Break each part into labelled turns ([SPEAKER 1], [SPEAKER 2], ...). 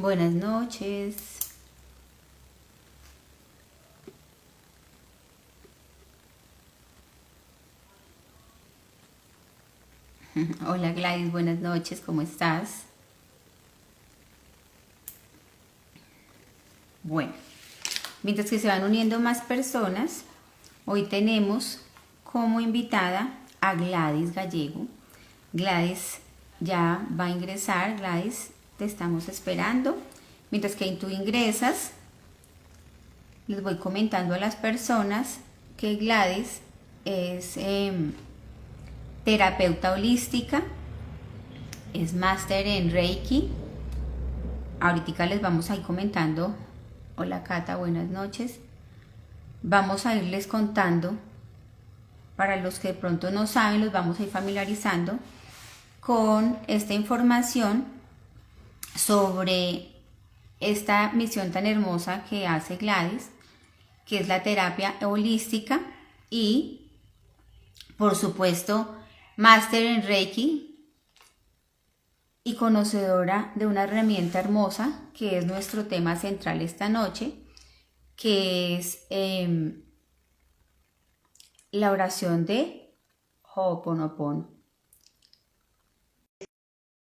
[SPEAKER 1] Buenas noches. Hola Gladys, buenas noches, ¿cómo estás? Bueno, mientras que se van uniendo más personas, hoy tenemos como invitada a Gladys Gallego. Gladys ya va a ingresar. Gladys, te estamos esperando. Mientras que tú ingresas, les voy comentando a las personas que Gladys es terapeuta holística, es máster en Reiki. Ahorita les vamos a ir comentando. Hola Cata, buenas noches. Vamos a irles contando, para los que de pronto no saben, los vamos a ir familiarizando con esta información sobre esta misión tan hermosa que hace Gladys, que es la terapia holística y, por supuesto, máster en Reiki y conocedora de una herramienta hermosa que es nuestro tema central esta noche, que es la oración de Ho'oponopono.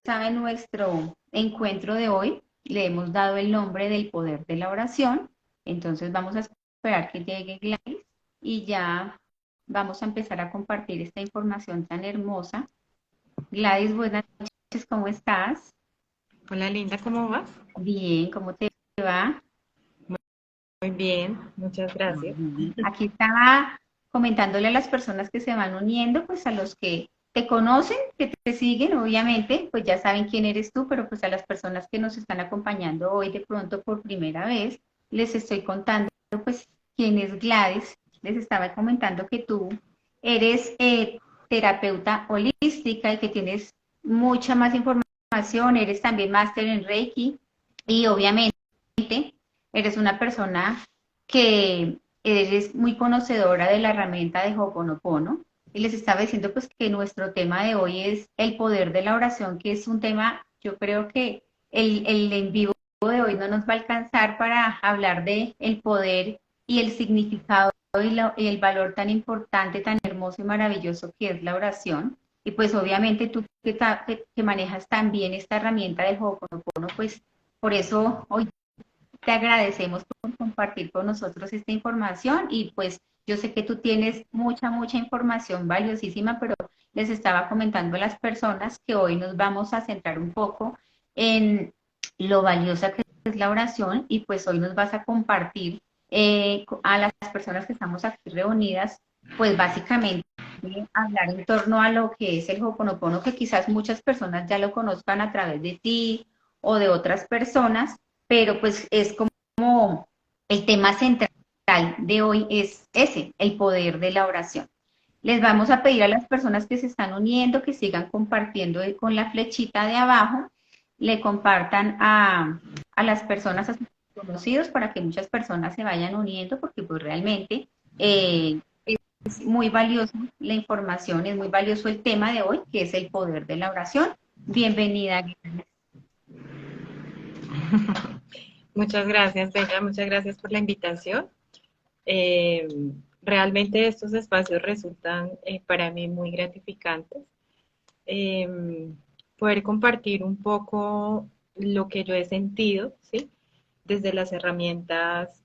[SPEAKER 1] En nuestro encuentro de hoy le hemos dado el nombre del poder de la oración, entonces vamos a esperar que llegue Gladys y ya vamos a empezar a compartir esta información tan hermosa. Gladys, buenas noches, ¿cómo estás?
[SPEAKER 2] Hola Linda, ¿cómo vas?
[SPEAKER 1] Bien, ¿cómo te va?
[SPEAKER 2] Muy bien, muchas gracias.
[SPEAKER 1] Aquí estaba comentándole a las personas que se van uniendo, pues a los que te conocen, que te siguen, obviamente, pues ya saben quién eres tú, pero pues a las personas que nos están acompañando hoy de pronto por primera vez, les estoy contando pues quién es Gladys. Les estaba comentando que tú eres terapeuta holística y que tienes mucha más información, eres también máster en Reiki y obviamente eres una persona que eres muy conocedora de la herramienta de Ho'oponopono y les estaba diciendo pues que nuestro tema de hoy es el poder de la oración, que es un tema, yo creo que el en vivo de hoy no nos va a alcanzar para hablar de el poder y el significado y el valor tan importante, tan hermoso y maravilloso que es la oración. Y pues obviamente tú que manejas también esta herramienta de Ho'oponopono, pues por eso hoy te agradecemos por compartir con nosotros esta información y pues yo sé que tú tienes mucha información valiosísima, pero les estaba comentando a las personas que hoy nos vamos a centrar un poco en lo valiosa que es la oración y pues hoy nos vas a compartir a las personas que estamos aquí reunidas, pues básicamente hablar en torno a lo que es el Ho'oponopono, que quizás muchas personas ya lo conozcan a través de ti o de otras personas, pero pues es como el tema central de hoy es ese, el poder de la oración. Les vamos a pedir a las personas que se están uniendo que sigan compartiendo con la flechita de abajo, le compartan a las personas, a sus conocidos, para que muchas personas se vayan uniendo, porque pues realmente es muy valioso la información, es muy valioso el tema de hoy, que es el poder de la oración. Bienvenida.
[SPEAKER 2] Muchas gracias, Bella, muchas gracias por la invitación. Eh, Realmente estos espacios resultan para mí muy gratificantes. Eh, Poder compartir un poco lo que yo he sentido, ¿sí? Desde las herramientas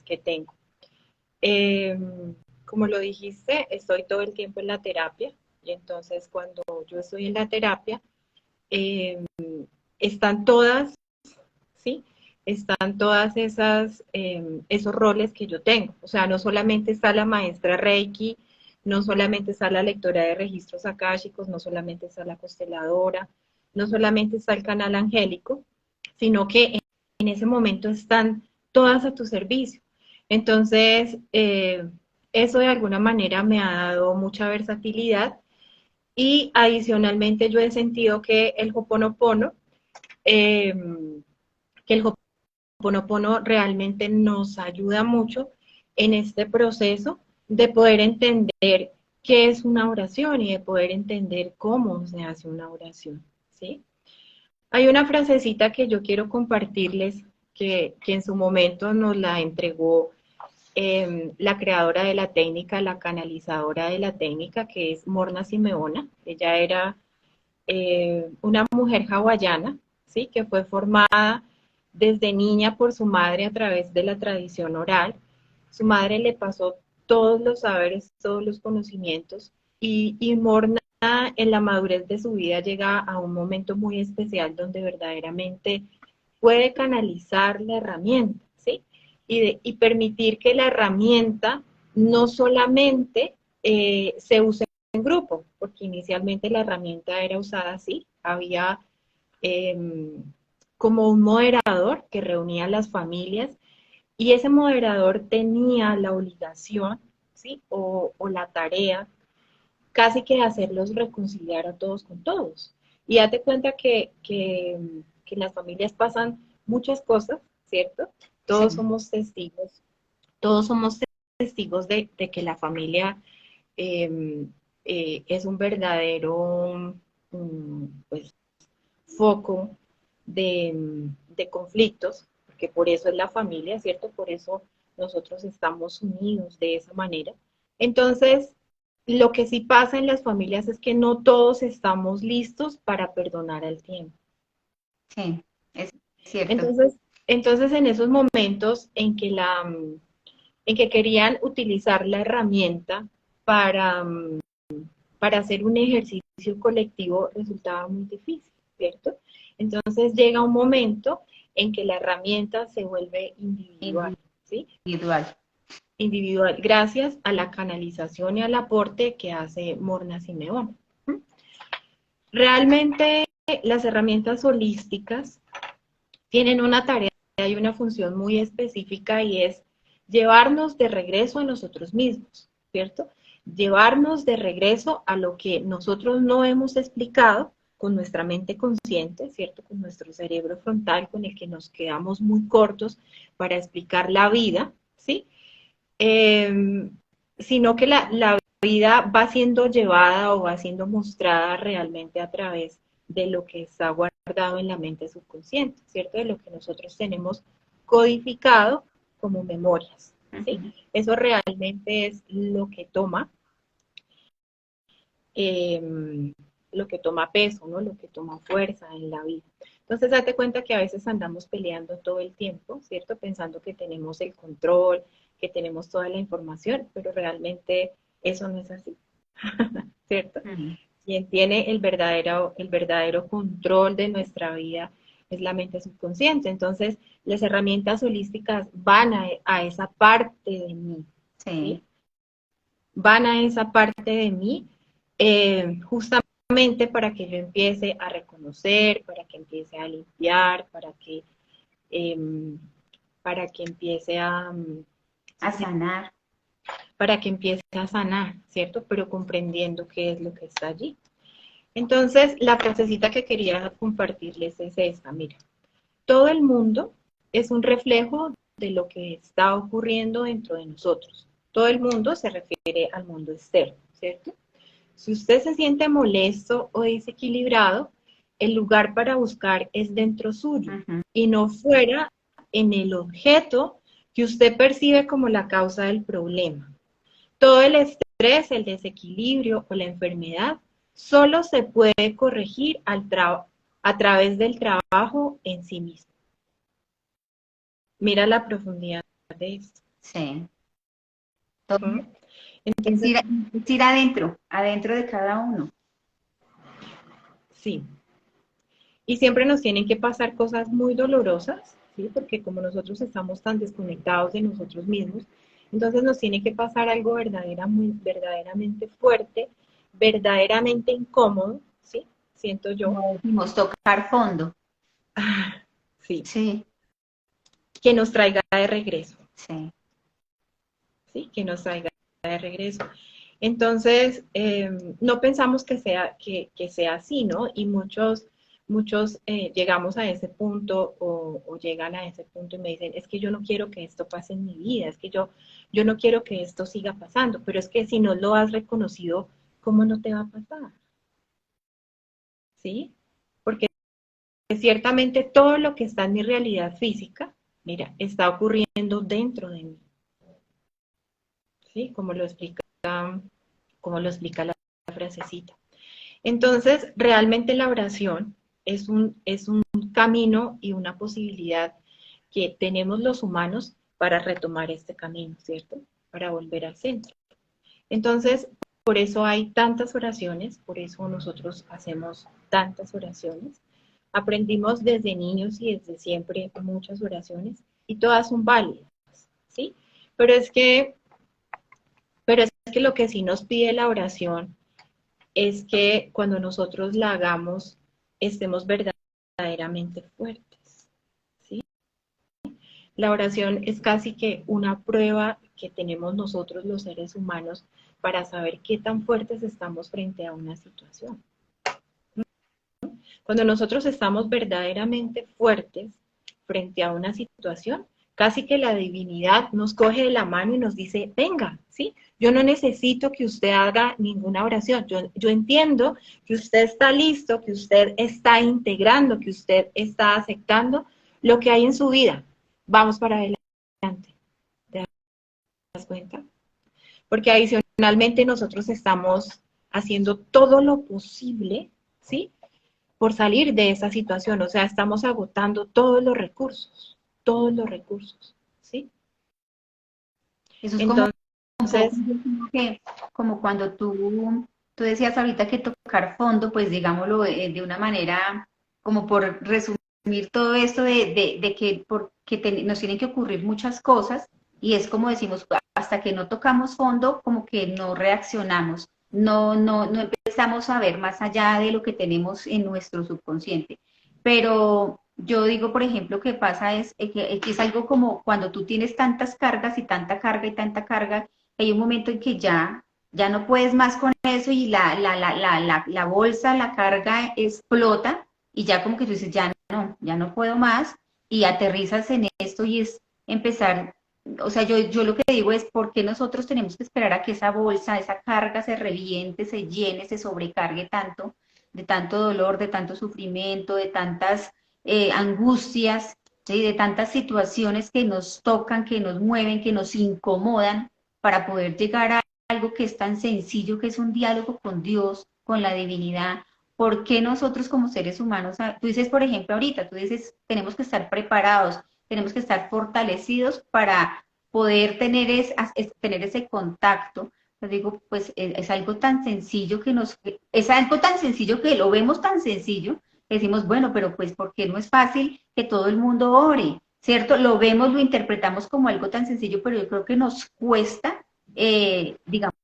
[SPEAKER 2] que tengo. Eh, Como lo dijiste, estoy todo el tiempo en la terapia y entonces cuando yo estoy en la terapia, eh, están todas, ¿sí? Están todas esos roles que yo tengo. O sea, no solamente está la maestra Reiki, no solamente está la lectora de registros akáshicos, no solamente está la consteladora, no solamente está el canal angélico, sino que en ese momento están todas a tu servicio. Entonces, eso de alguna manera me ha dado mucha versatilidad y adicionalmente yo he sentido que el Ho'oponopono eh, que el Ho'oponopono realmente nos ayuda mucho en este proceso de poder entender qué es una oración y de poder entender cómo se hace una oración, ¿sí? Hay una frasecita que yo quiero compartirles que en su momento nos la entregó la creadora de la técnica, la canalizadora de la técnica, que es Morna Simeona. Ella era una mujer hawaiana, ¿sí? Que fue formada desde niña por su madre a través de la tradición oral. Su madre le pasó todos los saberes, todos los conocimientos y Morna en la madurez de su vida llega a un momento muy especial donde verdaderamente puede canalizar la herramienta, ¿sí? Y permitir que la herramienta no solamente se use en grupo, porque inicialmente la herramienta era usada así, había eh, como un moderador que reunía a las familias y ese moderador tenía la obligación, ¿sí? O la tarea casi que hacerlos reconciliar a todos con todos. Y date cuenta que en las familias pasan muchas cosas, ¿cierto? Todos
[SPEAKER 1] Sí,
[SPEAKER 2] somos testigos, todos somos testigos de que la familia eh, es un verdadero pues, foco de conflictos, porque por eso es la familia, ¿cierto? Por eso nosotros estamos unidos de esa manera. Entonces, lo que sí pasa en las familias es que no todos estamos listos para perdonar al tiempo.
[SPEAKER 1] sí, es cierto.
[SPEAKER 2] Entonces en esos momentos en que querían utilizar la herramienta para, para hacer un ejercicio colectivo resultaba muy difícil, ¿cierto? Entonces llega un momento en que la herramienta se vuelve individual, ¿sí?
[SPEAKER 1] Individual.
[SPEAKER 2] Individual, gracias a la canalización y al aporte que hace Morna Simeón. Realmente las herramientas holísticas tienen una tarea y una función muy específica y es llevarnos de regreso a nosotros mismos, ¿cierto? Llevarnos de regreso a lo que nosotros no hemos explicado con nuestra mente consciente, ¿cierto? Con nuestro cerebro frontal, con el que nos quedamos muy cortos para explicar la vida, ¿sí? Sino que la vida va siendo llevada o va siendo mostrada realmente a través de lo que está guardado en la mente subconsciente, ¿cierto? De lo que nosotros tenemos codificado como memorias, ¿sí?
[SPEAKER 1] Ujú.
[SPEAKER 2] Eso realmente es eh, lo que toma peso, ¿no? Lo que toma fuerza en la vida. Entonces, date cuenta que a veces andamos peleando todo el tiempo, ¿cierto? Pensando que tenemos el control, que tenemos toda la información, pero realmente eso no es así, ¿cierto?
[SPEAKER 1] Ujú.
[SPEAKER 2] Quien tiene el verdadero control de nuestra vida es la mente subconsciente. Entonces, las herramientas holísticas van a esa parte de mí, ¿sí?
[SPEAKER 1] Sí,
[SPEAKER 2] Van a esa parte de mí justamente para que yo empiece a reconocer, para que empiece a limpiar, eh, para que empiece
[SPEAKER 1] a sanar.
[SPEAKER 2] para que empiece a sanar, ¿cierto? Pero comprendiendo qué es lo que está allí. Entonces, la frasecita que quería compartirles es esta, mira, todo el mundo es un reflejo de lo que está ocurriendo dentro de nosotros. Todo el mundo se refiere al mundo externo, ¿cierto? Si usted se siente molesto o desequilibrado, el lugar para buscar es dentro suyo
[SPEAKER 1] Ujú.
[SPEAKER 2] y no fuera en el objeto que usted percibe como la causa del problema. Todo el estrés, el desequilibrio o la enfermedad solo se puede corregir a través del trabajo en sí mismo. Mira la profundidad de esto.
[SPEAKER 1] Sí. Todo
[SPEAKER 2] ¿Mm?
[SPEAKER 1] es
[SPEAKER 2] Entonces,
[SPEAKER 1] ir, es ir adentro, adentro de cada uno.
[SPEAKER 2] sí. Y siempre nos tienen que pasar cosas muy dolorosas, ¿sí? Porque como nosotros estamos tan desconectados de nosotros mismos, entonces nos tiene que pasar algo verdaderamente fuerte, verdaderamente incómodo, ¿sí? Siento yo,
[SPEAKER 1] Como decimos, tocar fondo.
[SPEAKER 2] sí,
[SPEAKER 1] Sí,
[SPEAKER 2] que nos traiga de regreso,
[SPEAKER 1] sí.
[SPEAKER 2] ¿sí? Que nos traiga de regreso. Entonces, no pensamos que sea así, ¿no? Y muchos llegamos a ese punto o llegan a ese punto y me dicen, es que yo no quiero que esto pase en mi vida, es que yo no quiero que esto siga pasando, pero es que si no lo has reconocido, ¿cómo no te va a pasar? ¿Sí? Porque ciertamente todo lo que está en mi realidad física, mira, está ocurriendo dentro de mí, ¿sí? Como lo explica la frasecita. Entonces, realmente la oración es un camino y una posibilidad que tenemos los humanos para retomar este camino, ¿cierto? Para volver al centro. Entonces, por eso hay tantas oraciones, por eso nosotros hacemos tantas oraciones. Aprendimos desde niños y desde siempre muchas oraciones y todas son válidas, ¿sí? Pero es que, pero es que lo que sí nos pide la oración es que cuando nosotros la hagamos estemos verdaderamente fuertes, ¿sí? La oración es casi que una prueba que tenemos nosotros los seres humanos para saber qué tan fuertes estamos frente a una situación. Cuando nosotros estamos verdaderamente fuertes frente a una situación, casi que la divinidad nos coge de la mano y nos dice, venga, ¿sí? Yo no necesito que usted haga ninguna oración. Yo entiendo que usted está listo, que usted está integrando, que usted está aceptando lo que hay en su vida. Vamos para adelante. ¿Te das cuenta? Porque adicionalmente nosotros estamos haciendo todo lo posible, ¿sí? Por salir de esa situación, o sea, estamos agotando todos los recursos, ¿sí?
[SPEAKER 1] Eso es como un poco
[SPEAKER 2] Entonces,
[SPEAKER 1] que, como cuando tú decías ahorita que tocar fondo, pues digámoslo de una manera, como por resumir todo esto de que porque nos tienen que ocurrir muchas cosas, y es como decimos, hasta que no tocamos fondo, como que no reaccionamos, no empezamos a ver más allá de lo que tenemos en nuestro subconsciente. Pero yo digo, por ejemplo, que pasa que es algo como cuando tú tienes tantas cargas y tanta carga, hay un momento en que ya no puedes más con eso y la bolsa, la carga explota y ya como que tú dices, ya no puedo más y aterrizas en esto y es empezar, o sea, yo lo que digo es, ¿por qué nosotros tenemos que esperar a que esa bolsa, esa carga se reviente, se llene, se sobrecargue tanto, de tanto dolor, de tanto sufrimiento, de tantas angustias, ¿sí? De tantas situaciones que nos tocan, que nos mueven, que nos incomodan para poder llegar a algo que es tan sencillo, que es un diálogo con Dios, con la divinidad? ¿Por qué nosotros como seres humanos, tú dices, por ejemplo, ahorita, tú dices, tenemos que estar preparados, tenemos que estar fortalecidos para poder tener ese contacto? Yo digo, pues es algo tan sencillo es algo tan sencillo que lo vemos tan sencillo, decimos, bueno, pero pues porque no es fácil que todo el mundo ore, ¿cierto? Lo vemos, lo interpretamos como algo tan sencillo, pero yo creo que nos cuesta, digamos,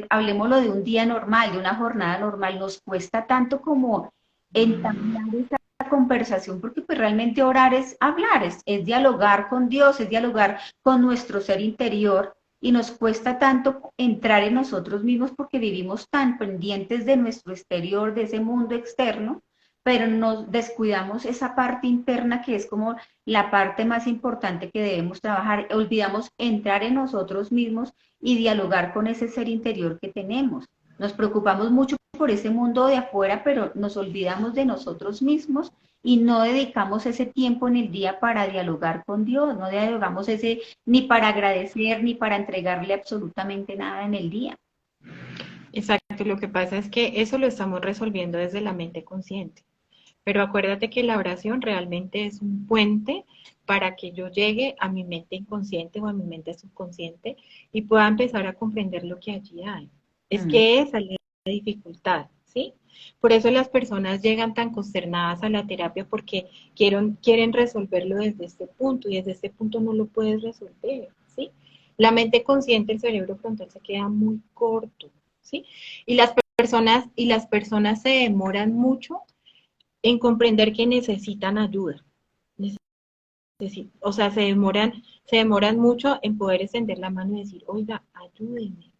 [SPEAKER 1] hablemoslo de un día normal, de una jornada normal, nos cuesta tanto como entablar esa conversación, porque pues realmente orar es hablar, es dialogar con Dios, es dialogar con nuestro ser interior, y nos cuesta tanto entrar en nosotros mismos porque vivimos tan pendientes de nuestro exterior, de ese mundo externo, pero nos descuidamos esa parte interna que es como la parte más importante que debemos trabajar. Olvidamos entrar en nosotros mismos y dialogar con ese ser interior que tenemos. Nos preocupamos mucho por ese mundo de afuera, pero nos olvidamos de nosotros mismos y no dedicamos ese tiempo en el día para dialogar con Dios, no dialogamos ese ni para agradecer ni para entregarle absolutamente nada en el día.
[SPEAKER 2] exacto, lo que pasa es que eso lo estamos resolviendo desde la mente consciente. Pero acuérdate que la oración realmente es un puente para que yo llegue a mi mente inconsciente o a mi mente subconsciente y pueda empezar a comprender lo que allí hay. Es
[SPEAKER 1] Mm.
[SPEAKER 2] que esa es la dificultad, ¿sí? Por eso las personas llegan tan consternadas a la terapia porque quieren resolverlo desde este punto y desde este punto no lo puedes resolver, ¿sí? La mente consciente, el cerebro frontal se queda muy corto, ¿sí? Y las personas se demoran mucho en comprender que necesitan ayuda. O sea, se demoran mucho en poder extender la mano y decir, oiga, ayúdenme.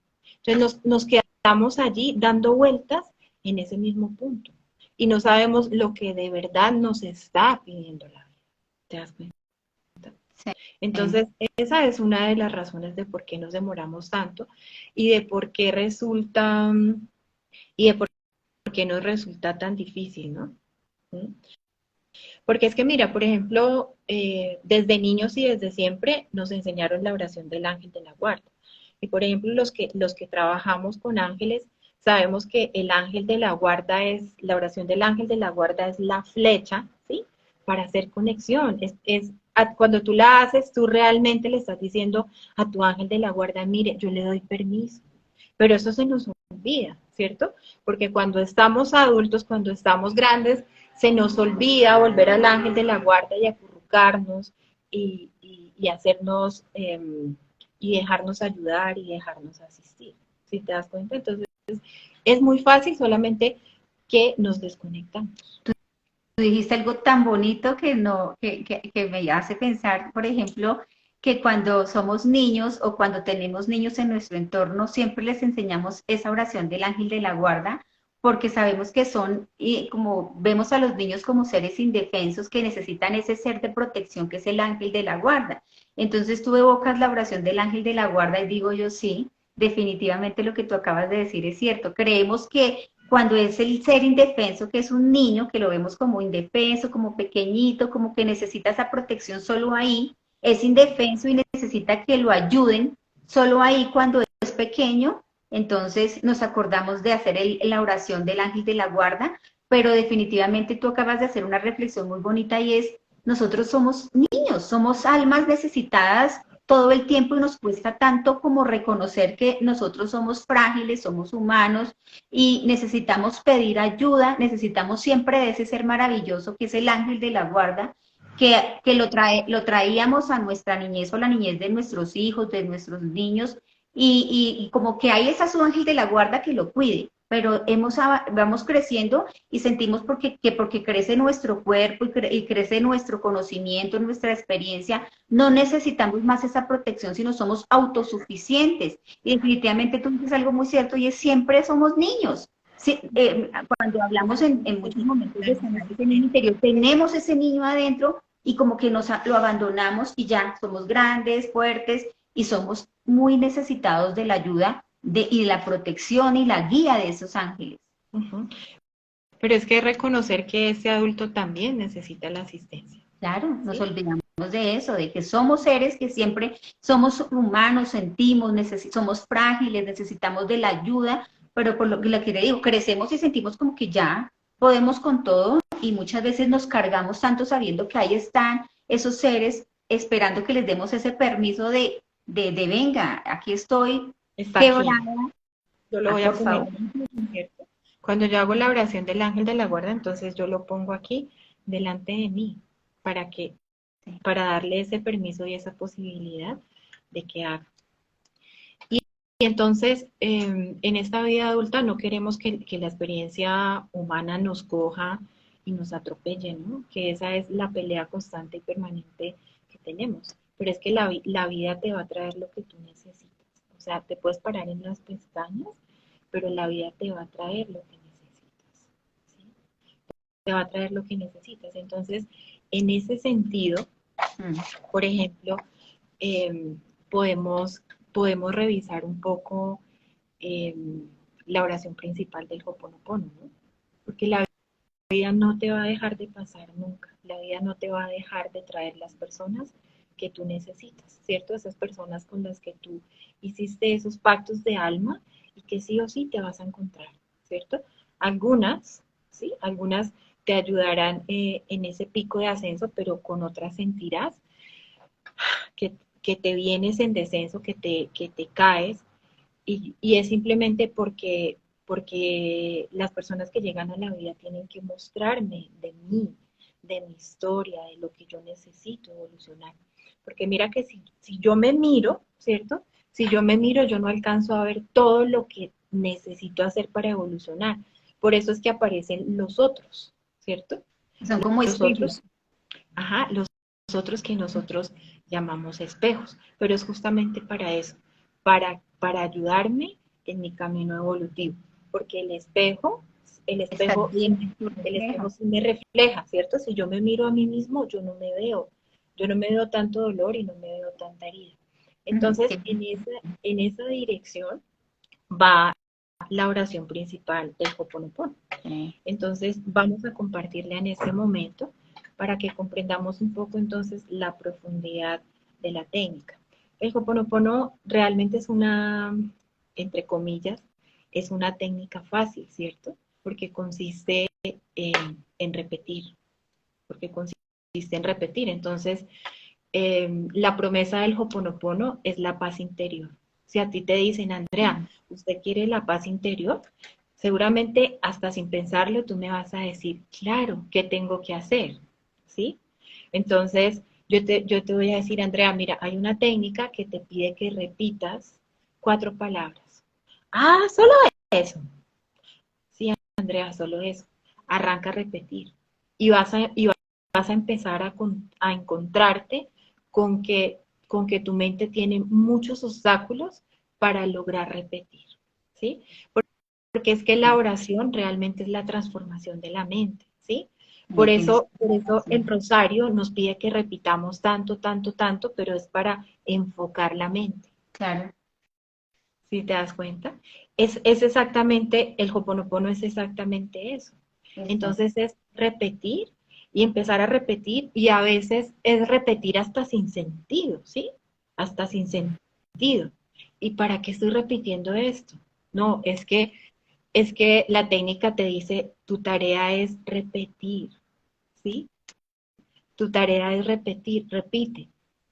[SPEAKER 2] Entonces nos quedamos allí dando vueltas en ese mismo punto y no sabemos lo que de verdad nos está pidiendo la vida. ¿Te das cuenta?
[SPEAKER 1] Sí.
[SPEAKER 2] Entonces, esa es una de las razones de por qué nos demoramos tanto y de por qué y de por qué nos resulta tan difícil, ¿no? ¿Sí? Porque es que mira, por ejemplo, desde niños y desde siempre nos enseñaron la oración del ángel de la guarda. Y por ejemplo, los que trabajamos con ángeles, sabemos que el ángel de la guarda la oración del ángel de la guarda es la flecha, ¿sí? Para hacer conexión. Cuando tú la haces, tú realmente le estás diciendo a tu ángel de la guarda, mire, yo le doy permiso. Pero eso se nos olvida, ¿cierto? Porque cuando estamos adultos, cuando estamos grandes, se nos olvida volver al ángel de la guarda y acurrucarnos y hacernos y dejarnos ayudar y dejarnos asistir. ¿Sí te das cuenta? Entonces, es muy fácil, solamente que nos desconectamos.
[SPEAKER 1] Tú dijiste algo tan bonito que, no, que me hace pensar, por ejemplo, que cuando somos niños o cuando tenemos niños en nuestro entorno, siempre les enseñamos esa oración del ángel de la guarda, porque sabemos que son, y como vemos a los niños como seres indefensos que necesitan ese ser de protección que es el ángel de la guarda. Entonces tú evocas la oración del ángel de la guarda y digo yo sí, definitivamente lo que tú acabas de decir es cierto. Creemos que cuando es el ser indefenso, que es un niño, que lo vemos como indefenso, como pequeñito, como que necesita esa protección solo ahí, es indefenso y necesita que lo ayuden solo ahí cuando es pequeño, entonces nos acordamos de hacer la oración del ángel de la guarda, pero definitivamente tú acabas de hacer una reflexión muy bonita y es, nosotros somos niños, somos almas necesitadas todo el tiempo y nos cuesta tanto como reconocer que nosotros somos frágiles, somos humanos, y necesitamos pedir ayuda, necesitamos siempre de ese ser maravilloso que es el ángel de la guarda, que lo traíamos a nuestra niñez o la niñez de nuestros hijos, de nuestros niños, y como que hay esa su ángel de la guarda que lo cuide, pero vamos creciendo y sentimos porque crece nuestro cuerpo y crece nuestro conocimiento, nuestra experiencia, no necesitamos más esa protección, sino somos autosuficientes. Y definitivamente tú dices algo muy cierto y es siempre somos niños. Sí, cuando hablamos en muchos momentos de sanar ese niño interior, tenemos ese niño adentro y como que lo abandonamos y ya somos grandes, fuertes y somos muy necesitados de la ayuda y de la protección y la guía de esos ángeles.
[SPEAKER 2] Uh-huh. Pero es que reconocer que ese adulto también necesita la asistencia.
[SPEAKER 1] Claro, nos
[SPEAKER 2] ¿Sí?
[SPEAKER 1] olvidamos de eso, de que somos seres que siempre somos humanos, sentimos, somos frágiles, necesitamos de la ayuda, pero por lo que le digo, crecemos y sentimos como que ya podemos con todo y muchas veces nos cargamos tanto sabiendo que ahí están esos seres esperando que les demos ese permiso de venga, aquí estoy
[SPEAKER 2] Está aquí.
[SPEAKER 1] quebrada,
[SPEAKER 2] Yo lo voy a
[SPEAKER 1] por
[SPEAKER 2] poner
[SPEAKER 1] favor.
[SPEAKER 2] aquí, ¿cierto? Cuando yo hago la oración del ángel de la guarda, entonces yo lo pongo aquí delante de mí para que, para darle ese permiso y esa posibilidad de que haga. Y entonces, en esta vida adulta no queremos que la experiencia humana nos coja y nos atropelle, ¿no? Que esa es la pelea constante y permanente que tenemos. Pero es que la vida te va a traer lo que tú necesitas. O sea, te puedes parar en las pestañas, pero la vida te va a traer lo que necesitas. ¿Sí? Te va a traer lo que necesitas. Entonces, en ese sentido, por ejemplo, eh, podemos, podemos revisar un poco eh, la oración principal del Ho'oponopono, ¿no? Porque la vida no te va a dejar de pasar nunca, la vida no te va a dejar de traer las personas que tú necesitas, ¿cierto? Esas personas con las que tú hiciste esos pactos de alma y que sí o sí te vas a encontrar, ¿cierto? Algunas, ¿sí? Algunas te ayudarán en ese pico de ascenso, pero con otras sentirás que te vienes en descenso, que te caes, y es simplemente porque las personas que llegan a la vida tienen que mostrarme de mí, de mi historia, de lo que yo necesito evolucionar. Porque mira que si yo me miro, ¿cierto? Si yo me miro, yo no alcanzo a ver todo lo que necesito hacer para evolucionar. Por eso es que aparecen los otros, ¿cierto?
[SPEAKER 1] Son como
[SPEAKER 2] Los otros,
[SPEAKER 1] espejos.
[SPEAKER 2] ajá, los otros que nosotros llamamos espejos, pero es justamente para eso, para ayudarme en mi camino evolutivo, porque el
[SPEAKER 1] Estás
[SPEAKER 2] espejo,
[SPEAKER 1] bien en tu
[SPEAKER 2] el
[SPEAKER 1] reflejo.
[SPEAKER 2] espejo sí me refleja, ¿cierto? Si yo me miro a mí mismo, yo no me veo tanto dolor y no me veo tanta herida. Entonces,
[SPEAKER 1] Sí.
[SPEAKER 2] en esa dirección va la oración principal del Ho'oponopono.
[SPEAKER 1] Sí.
[SPEAKER 2] Entonces, vamos a compartirla en este momento para que comprendamos un poco entonces la profundidad de la técnica. El Ho'oponopono realmente es una, entre comillas, es una técnica fácil, ¿cierto? Porque consiste en repetir, porque consiste en repetir. Entonces, la promesa del Ho'oponopono es la paz interior. Si a ti te dicen, Andrea, ¿usted quiere la paz interior? Seguramente hasta sin pensarlo tú me vas a decir, claro, ¿qué tengo que hacer? ¿Sí? Entonces, yo te voy a decir, Andrea, mira, hay una técnica que te pide que repitas 4 palabras. Ah, solo eso. Sí, Andrea, solo eso. Arranca a repetir. Y vas a empezar a encontrarte con que, con que tu mente tiene muchos obstáculos para lograr repetir. ¿Sí? Porque es que la oración realmente es la transformación de la mente. ¿Sí?
[SPEAKER 1] Sí, tienes
[SPEAKER 2] Por eso el
[SPEAKER 1] razón.
[SPEAKER 2] rosario nos pide que repitamos tanto, tanto, tanto, pero es para enfocar la mente.
[SPEAKER 1] Claro,
[SPEAKER 2] ¿Sí te das cuenta? Es exactamente, el Ho'oponopono es exactamente eso.
[SPEAKER 1] exacto.
[SPEAKER 2] Entonces es repetir y empezar a repetir y a veces es repetir hasta sin sentido, ¿sí? Hasta sin sentido. ¿Y para qué estoy repitiendo esto? No, es que la técnica te dice, tu tarea es repetir, ¿sí? Tu tarea es repetir, repite.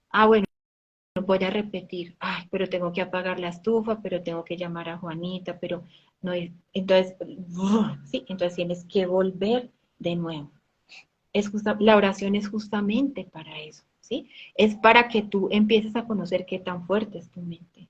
[SPEAKER 2] Ah, bueno, voy a repetir, ay, pero tengo que apagar la estufa, pero tengo que llamar a Juanita, pero no es, entonces, sí, entonces tienes que volver de nuevo. La oración es justamente para eso, ¿sí? Es para que tú empieces a conocer qué tan fuerte es tu mente.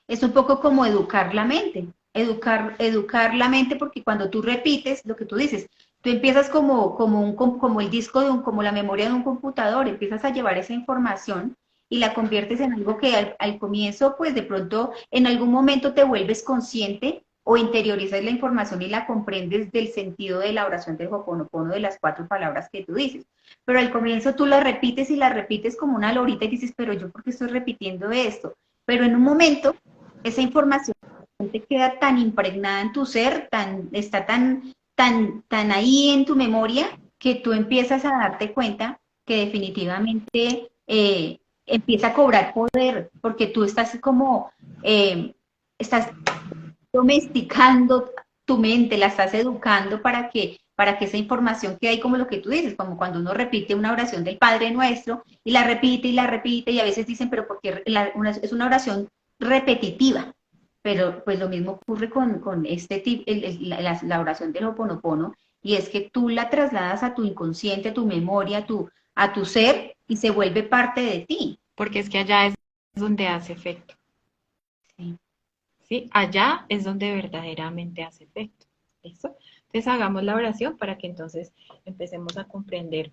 [SPEAKER 1] Es un poco como educar la mente, educar la mente porque cuando tú repites lo que tú dices, tú empiezas como el disco como la memoria de un computador, empiezas a llevar esa información y la conviertes en algo que al comienzo, pues de pronto en algún momento te vuelves consciente o interiorizas la información y la comprendes del sentido de la oración del Ho'oponopono, de las 4 palabras que tú dices. Pero al comienzo tú la repites y la repites como una lorita y dices, pero yo por qué estoy repitiendo esto. Pero en un momento esa información te queda tan impregnada en tu ser, está tan ahí en tu memoria, que tú empiezas a darte cuenta que definitivamente empieza a cobrar poder, porque tú estás estás domesticando tu mente, la estás educando para que esa información que hay, como lo que tú dices, como cuando uno repite una oración del Padre Nuestro y la repite y a veces dicen, pero porque es una oración repetitiva, pero pues lo mismo ocurre con este tipo, la oración del Ho'oponopono, y es que tú la trasladas a tu inconsciente, a tu memoria, a tu ser, y se vuelve parte de ti.
[SPEAKER 2] Porque es que allá es donde hace efecto,
[SPEAKER 1] Sí.
[SPEAKER 2] ¿sí? Allá es donde verdaderamente hace efecto. ¿Listo? Entonces hagamos la oración para que entonces empecemos a comprender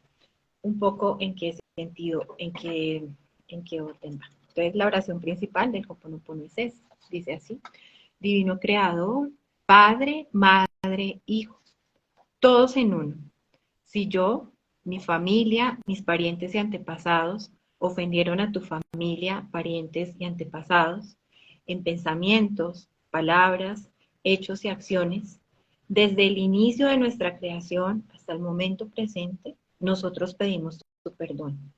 [SPEAKER 2] un poco en qué sentido, en qué orden va. Entonces, la oración principal del Ho'oponopono es esta. Dice así: Divino Creador, Padre, Madre, Hijo, todos en uno. Si yo, mi familia, mis parientes y antepasados ofendieron a tu familia, parientes y antepasados, en pensamientos, palabras, hechos y acciones, desde el inicio de nuestra creación hasta el momento presente, nosotros pedimos tu perdón.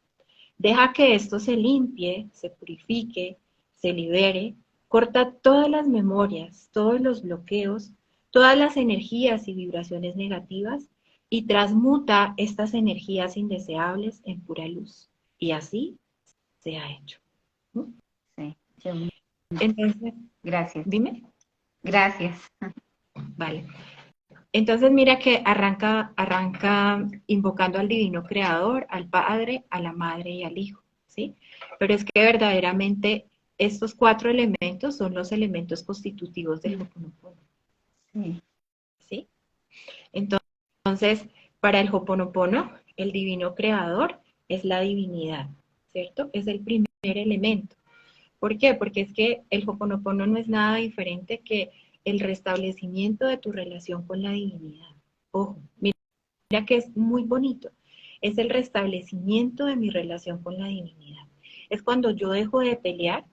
[SPEAKER 2] Deja que esto se limpie, se purifique, se libere, corta todas las memorias, todos los bloqueos, todas las energías y vibraciones negativas y transmuta estas energías indeseables en pura luz. Y así se ha hecho. ¿No?
[SPEAKER 1] Sí, yo,
[SPEAKER 2] Entonces,
[SPEAKER 1] gracias,
[SPEAKER 2] dime.
[SPEAKER 1] gracias.
[SPEAKER 2] Vale. Entonces mira que arranca invocando al divino creador, al Padre, a la Madre y al Hijo, ¿sí? Pero es que verdaderamente estos 4 elementos son los elementos constitutivos del Ho'oponopono,
[SPEAKER 1] Sí.
[SPEAKER 2] ¿sí? Entonces, para el Ho'oponopono, el divino creador es la divinidad, ¿cierto? Es el primer elemento. ¿Por qué? Porque es que el Ho'oponopono no es nada diferente que el restablecimiento de tu relación con la divinidad. Ojo, mira que es muy bonito. Es el restablecimiento de mi relación con la divinidad. Es cuando yo dejo de pelear,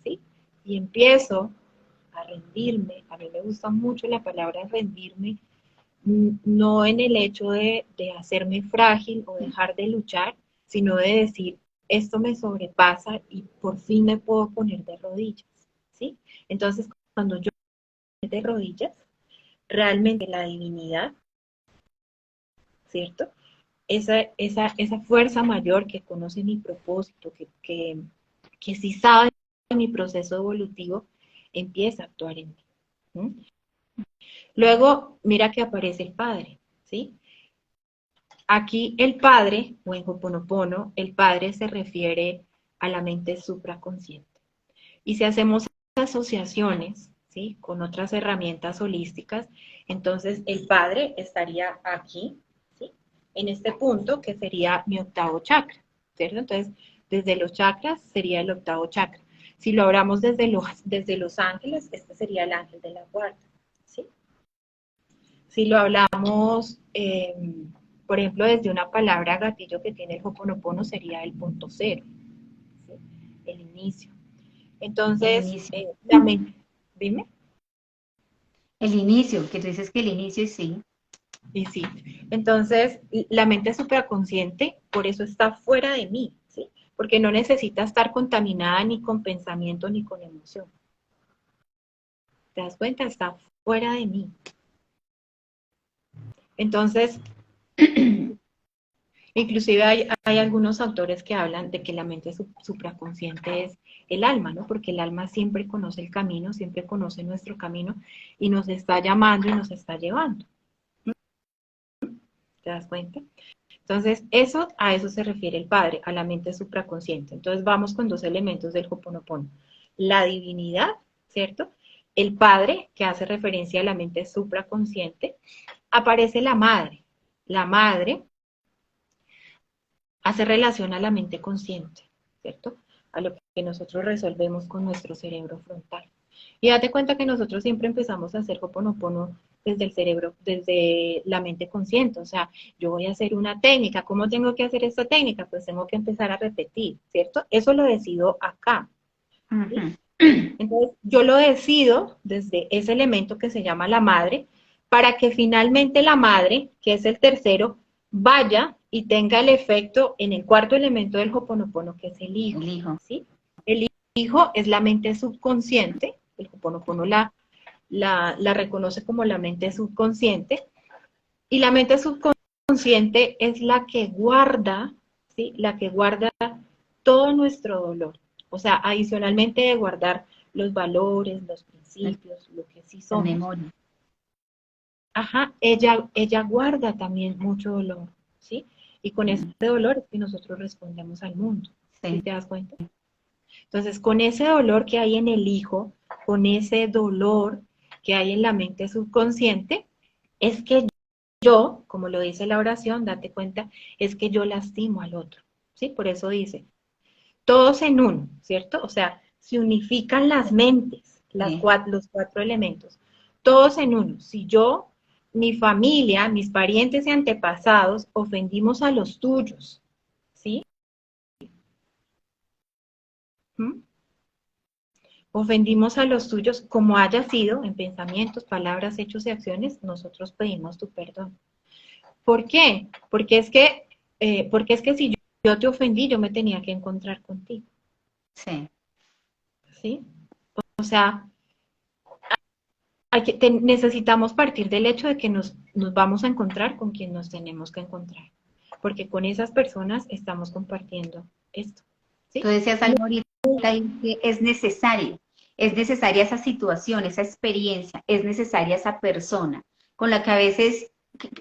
[SPEAKER 2] ¿sí? Y empiezo a rendirme. A mí me gusta mucho la palabra rendirme no en el hecho de hacerme frágil o dejar de luchar, sino de decir, esto me sobrepasa y por fin me puedo poner de rodillas, ¿sí? Entonces, cuando yo me pongo de rodillas, realmente la divinidad, ¿cierto? Esa fuerza mayor que conoce mi propósito, que sí sabe de mi proceso evolutivo, empieza a actuar en mí. ¿Sí? Luego, mira que aparece el Padre, ¿sí? Aquí el Padre, o en Ho'oponopono, el Padre se refiere a la mente supraconsciente. Y si hacemos asociaciones, ¿sí? Con otras herramientas holísticas, entonces el Padre estaría aquí, ¿sí? En este punto que sería mi octavo chakra, ¿cierto? Entonces, desde los chakras sería el octavo chakra. Si lo hablamos desde los ángeles, este sería el ángel de la guarda, ¿sí? Si lo hablamos, por ejemplo, desde una palabra gatillo que tiene el Ho'oponopono, sería el punto cero, ¿sí? El inicio.
[SPEAKER 1] El
[SPEAKER 2] Entonces,
[SPEAKER 1] inicio.
[SPEAKER 2] la mente, dime,
[SPEAKER 1] El inicio, que tú dices que el inicio sí.
[SPEAKER 2] y sí. Entonces, la mente supraconsciente, por eso está fuera de mí, ¿sí? Porque no necesita estar contaminada ni con pensamiento ni con emoción. ¿Te das cuenta? Está fuera de mí. Entonces, inclusive hay algunos autores que hablan de que la mente supraconsciente es el alma, ¿no? Porque el alma siempre conoce el camino, siempre conoce nuestro camino y nos está llamando y nos está llevando. ¿Te das cuenta? Entonces, a eso se refiere el Padre, a la mente supraconsciente. Entonces, vamos con dos elementos del Ho'oponopono. La divinidad, ¿cierto? El Padre, que hace referencia a la mente supraconsciente. Aparece la Madre. La Madre hace relación a la mente consciente, ¿cierto? A lo que nosotros resolvemos con nuestro cerebro frontal. Y date cuenta que nosotros siempre empezamos a hacer Ho'oponopono desde el cerebro, desde la mente consciente. O sea, yo voy a hacer una técnica. ¿Cómo tengo que hacer esta técnica? Pues tengo que empezar a repetir, ¿cierto? Eso lo decido acá. ¿Sí?
[SPEAKER 1] Ujú.
[SPEAKER 2] Entonces, yo lo decido desde ese elemento que se llama la madre, para que finalmente la madre, que es el tercero, vaya y tenga el efecto en el cuarto elemento del Ho'oponopono, que es el hijo,
[SPEAKER 1] El hijo.
[SPEAKER 2] ¿sí? El hijo es la mente subconsciente, el Ho'oponopono la reconoce como la mente subconsciente, y la mente subconsciente es la que guarda, ¿sí? La que guarda todo nuestro dolor. O sea, adicionalmente de guardar los valores, los principios, lo que sí
[SPEAKER 1] La
[SPEAKER 2] somos,
[SPEAKER 1] memoria.
[SPEAKER 2] ajá, ella guarda también mucho dolor, ¿sí? Y con ese
[SPEAKER 1] Mm,
[SPEAKER 2] dolor es que nosotros respondemos al mundo, ¿sí
[SPEAKER 1] sí.
[SPEAKER 2] te das cuenta? Entonces, con ese dolor que hay en el hijo, con ese dolor que hay en la mente subconsciente, es que yo, como lo dice la oración, date cuenta, es que yo lastimo al otro, ¿sí? Por eso dice, todos en uno, ¿cierto? O sea, se unifican las mentes,
[SPEAKER 1] Sí.
[SPEAKER 2] los cuatro elementos, todos en uno. Si yo, mi familia, mis parientes y antepasados ofendimos a los tuyos, ¿sí? ¿Mm? Ofendimos a los tuyos, como haya sido, en pensamientos, palabras, hechos y acciones, nosotros pedimos tu perdón. ¿Por qué? Porque es que si yo te ofendí, yo me tenía que encontrar contigo,
[SPEAKER 1] Sí.
[SPEAKER 2] ¿sí? O sea, necesitamos partir del hecho de que nos vamos a encontrar con quien nos tenemos que encontrar, porque con esas personas estamos compartiendo esto,
[SPEAKER 1] Tú
[SPEAKER 2] ¿sí?
[SPEAKER 1] decías algo ahorita y que es necesaria esa situación, esa experiencia, es necesaria esa persona con la que a veces,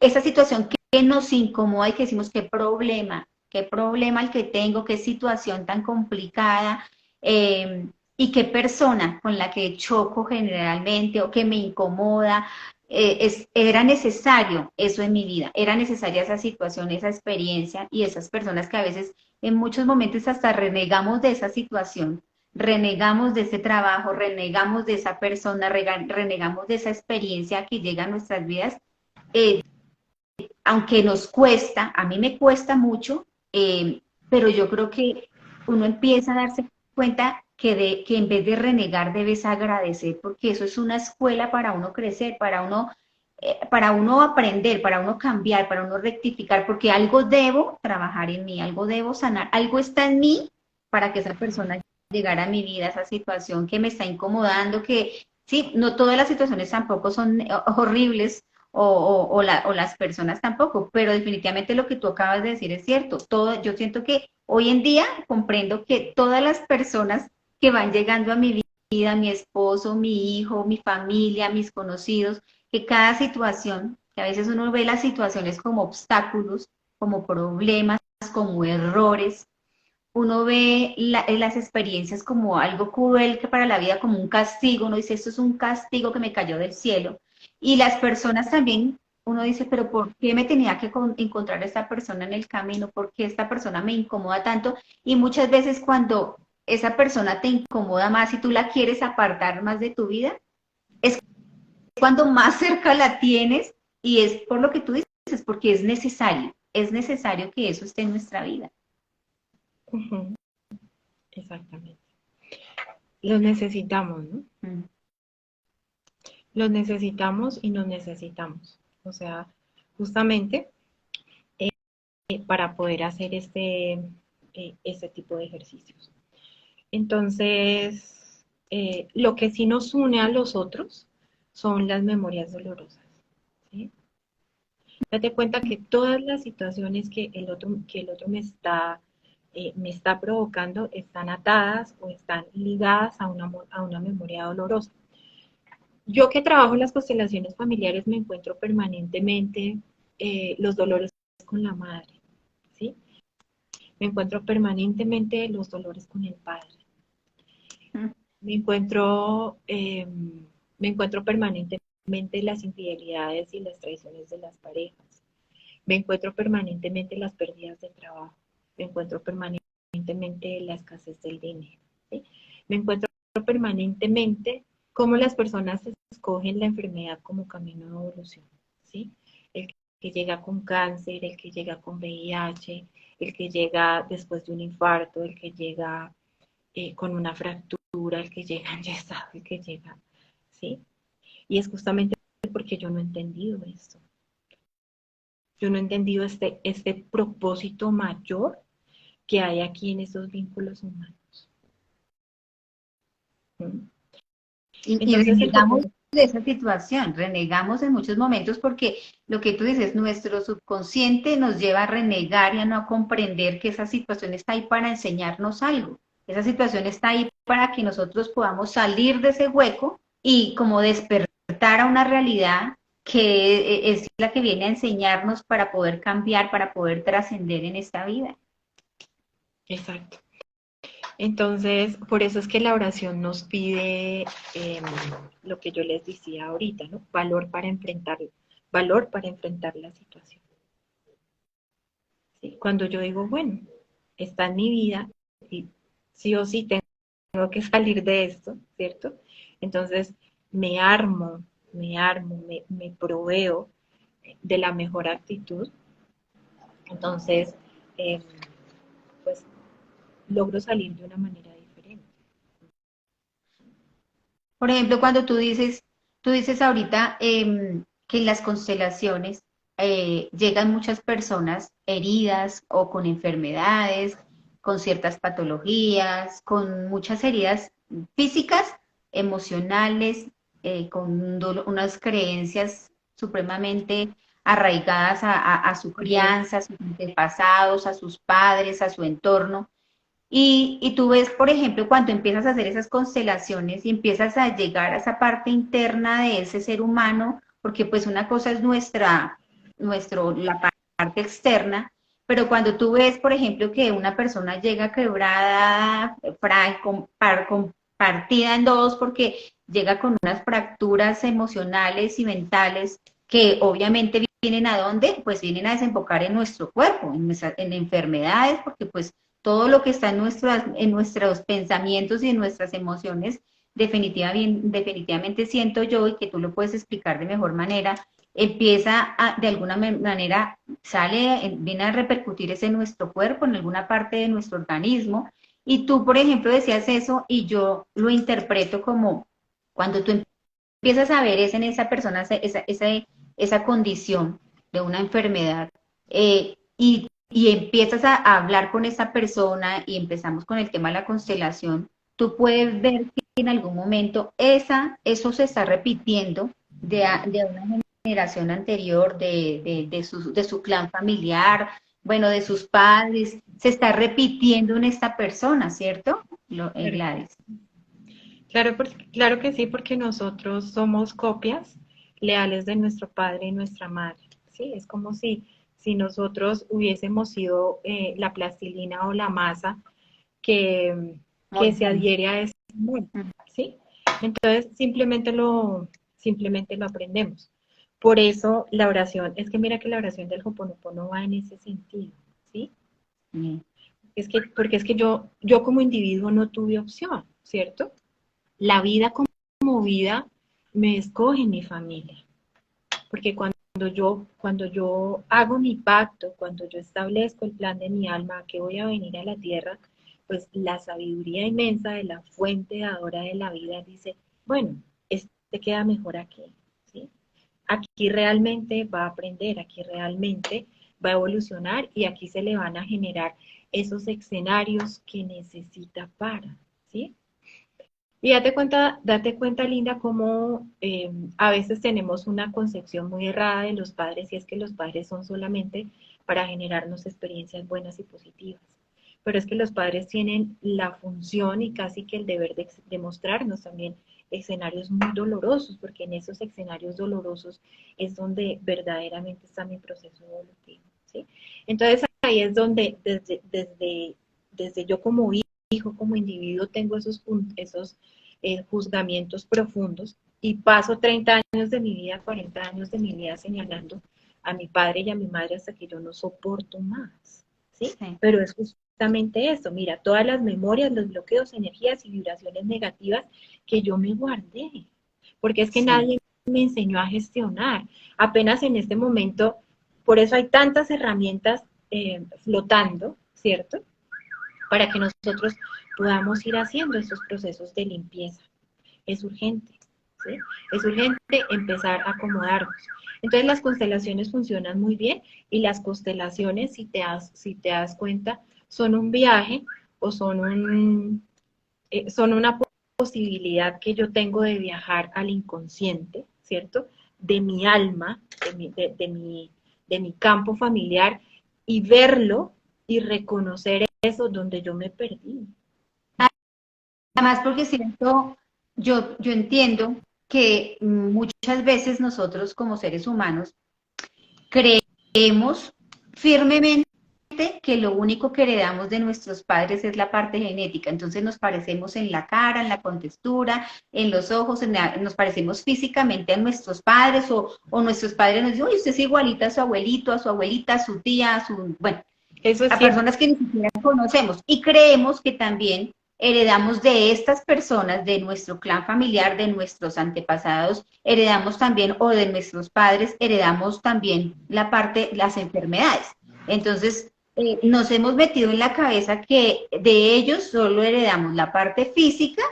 [SPEAKER 1] esa situación que nos incomoda y que decimos, qué problema el que tengo, qué situación tan complicada, y qué persona con la que choco generalmente o que me incomoda. Era necesario eso en mi vida, era necesaria esa situación, esa experiencia y esas personas que a veces en muchos momentos hasta renegamos de esa situación, renegamos de ese trabajo, renegamos de esa persona, renegamos de esa experiencia que llega a nuestras vidas, eh, aunque nos cuesta, a mí me cuesta mucho, pero yo creo que uno empieza a darse cuenta que en vez de renegar debes agradecer, porque eso es una escuela para uno crecer, para uno para uno aprender, para uno cambiar, para uno rectificar, porque algo debo trabajar en mí, algo debo sanar, algo está en mí para que esa persona llegara a mi vida, esa situación que me está incomodando, que sí, no todas las situaciones tampoco son horribles o las personas tampoco, pero definitivamente lo que tú acabas de decir es cierto. Todo, yo siento que hoy en día comprendo que todas las personas que van llegando a mi vida, mi esposo, mi hijo, mi familia, mis conocidos, que cada situación, que a veces uno ve las situaciones como obstáculos, como problemas, como errores, uno ve las experiencias como algo cruel que para la vida, como un castigo, uno dice, esto es un castigo que me cayó del cielo. Y las personas también, uno dice, pero ¿por qué me tenía que encontrar esta persona en el camino? ¿Por qué esta persona me incomoda tanto? Y muchas veces cuando esa persona te incomoda más y tú la quieres apartar más de tu vida, es cuando más cerca la tienes y es por lo que tú dices, porque es necesario que eso esté en nuestra vida.
[SPEAKER 2] Ujú, exactamente. Los necesitamos, ¿no?
[SPEAKER 1] Mm.
[SPEAKER 2] Los necesitamos y nos necesitamos. O sea, justamente para poder hacer este tipo de ejercicios. Entonces, lo que sí nos une a los otros son las memorias dolorosas. ¿Sí? Date cuenta que todas las situaciones que el otro me está provocando están atadas o están ligadas a una memoria dolorosa. Yo que trabajo en las constelaciones familiares me encuentro permanentemente los dolores con la madre, ¿sí? Me encuentro permanentemente los dolores con el padre.
[SPEAKER 1] Mm.
[SPEAKER 2] Me encuentro, me encuentro permanentemente las infidelidades y las traiciones de las parejas. Me encuentro permanentemente las pérdidas del trabajo. Me encuentro permanentemente la escasez del dinero. ¿Sí? Me encuentro permanentemente cómo las personas escogen la enfermedad como camino de evolución. ¿Sí? El que llega con cáncer, el que llega con VIH, el que llega después de un infarto, el que llega con una fractura, el que llega enyesado, el que llega, ¿sí? Y es justamente porque yo no he entendido esto. Yo no he entendido este propósito mayor que hay aquí en esos vínculos humanos. ¿Mm?
[SPEAKER 1] Y
[SPEAKER 2] Entonces, el
[SPEAKER 1] renegamos
[SPEAKER 2] propósito,
[SPEAKER 1] de esa situación, renegamos en muchos momentos porque lo que tú dices, nuestro subconsciente nos lleva a renegar y a no comprender que esa situación está ahí para enseñarnos algo. Esa situación está ahí para que nosotros podamos salir de ese hueco y como despertar a una realidad que es la que viene a enseñarnos para poder cambiar, para poder trascender en esta vida.
[SPEAKER 2] exacto. Entonces, por eso es que la oración nos pide lo que yo les decía ahorita, ¿no? Valor para enfrentar la situación. ¿Sí? Cuando yo digo, bueno, está en mi vida y sí o sí tengo que salir de esto, ¿cierto? Entonces me proveo de la mejor actitud. Entonces, eh, pues logro salir de una manera diferente.
[SPEAKER 1] Por ejemplo, cuando tú dices ahorita que en las constelaciones llegan muchas personas heridas o con enfermedades, con ciertas patologías, con muchas heridas físicas, emocionales, con unas creencias supremamente arraigadas a su crianza, a sus antepasados, a sus padres, a su entorno. Y tú ves, por ejemplo, cuando empiezas a hacer esas constelaciones y empiezas a llegar a esa parte interna de ese ser humano, porque pues una cosa es la parte externa, pero cuando tú ves, por ejemplo, que una persona llega quebrada, partida en dos, porque llega con unas fracturas emocionales y mentales que obviamente vienen a dónde? Pues vienen a desembocar en nuestro cuerpo, en enfermedades, porque pues todo lo que está en nuestros pensamientos y en nuestras emociones, definitivamente siento yo, y que tú lo puedes explicar de mejor manera, de alguna manera, viene a repercutir en nuestro cuerpo, en alguna parte de nuestro organismo. Y tú, por ejemplo, decías eso y yo lo interpreto como cuando tú empiezas a ver en esa persona esa condición de una enfermedad, y empiezas a hablar con esa persona y empezamos con el tema de la constelación, tú puedes ver que en algún momento eso se está repitiendo de una generación anterior, de su clan familiar, bueno, de sus padres, se está repitiendo en esta persona, ¿cierto?
[SPEAKER 2] Claro,
[SPEAKER 1] Gladys.
[SPEAKER 2] claro, claro que sí, porque nosotros somos copias leales de nuestro padre y nuestra madre, ¿sí? Es como si nosotros hubiésemos sido la plastilina o la masa que se
[SPEAKER 1] Moldeando.
[SPEAKER 2] adhiere a ese molde, ¿sí? Entonces, simplemente lo aprendemos. Por eso la oración, es que mira que la oración del Ho'oponopono va en ese sentido, ¿sí?
[SPEAKER 1] Mm.
[SPEAKER 2] Porque es que yo como individuo no tuve opción, ¿cierto? La vida como vida me escoge mi familia, porque cuando yo hago mi pacto, cuando yo establezco el plan de mi alma, que voy a venir a la tierra, pues la sabiduría inmensa de la fuente dadora de la vida dice, bueno, este queda mejor aquí, ¿sí? Aquí realmente va a aprender, aquí realmente va a evolucionar y aquí se le van a generar esos escenarios que necesita para, ¿sí? Y date cuenta, Linda, cómo a veces tenemos una concepción muy errada de los padres y es que los padres son solamente para generarnos experiencias buenas y positivas. Pero es que los padres tienen la función y casi que el deber de mostrarnos también escenarios muy dolorosos, porque en esos escenarios dolorosos es donde verdaderamente está mi proceso evolutivo, ¿sí? Entonces ahí es donde desde yo como hijo, como individuo, tengo esos juzgamientos profundos y paso 30 años de mi vida, 40 años de mi vida señalando a mi padre y a mi madre hasta que yo no soporto más, ¿sí?
[SPEAKER 1] Sí.
[SPEAKER 2] Pero es justamente eso, mira, todas las memorias, los bloqueos, energías y vibraciones negativas que yo me guardé, porque es que
[SPEAKER 1] Sí.
[SPEAKER 2] nadie me enseñó a gestionar. Apenas en este momento, por eso hay tantas herramientas flotando, ¿cierto? Para que nosotros podamos ir haciendo estos procesos de limpieza. Es urgente, ¿sí? Es urgente empezar a acomodarnos. Entonces las constelaciones funcionan muy bien y las constelaciones, si te das cuenta, son un viaje o son una posibilidad que yo tengo de viajar al inconsciente, ¿cierto? De mi alma, de mi campo familiar y verlo y reconocer eso donde yo me perdí.
[SPEAKER 1] Además, porque siento, yo entiendo que muchas veces nosotros como seres humanos creemos firmemente que lo único que heredamos de nuestros padres es la parte genética. Entonces nos parecemos en la cara, en la contextura, en los ojos, nos parecemos físicamente a nuestros padres o nuestros padres nos dicen, oye, usted es igualita a su abuelito, a su abuelita, a su tía, a su, bueno,
[SPEAKER 2] Eso es
[SPEAKER 1] a
[SPEAKER 2] cierto.
[SPEAKER 1] personas que ni siquiera conocemos. Y creemos que también heredamos de estas personas, de nuestro clan familiar, de nuestros antepasados, heredamos también, o de nuestros padres, heredamos también la parte, las enfermedades. Entonces, nos hemos metido en la cabeza que de ellos solo heredamos la parte física,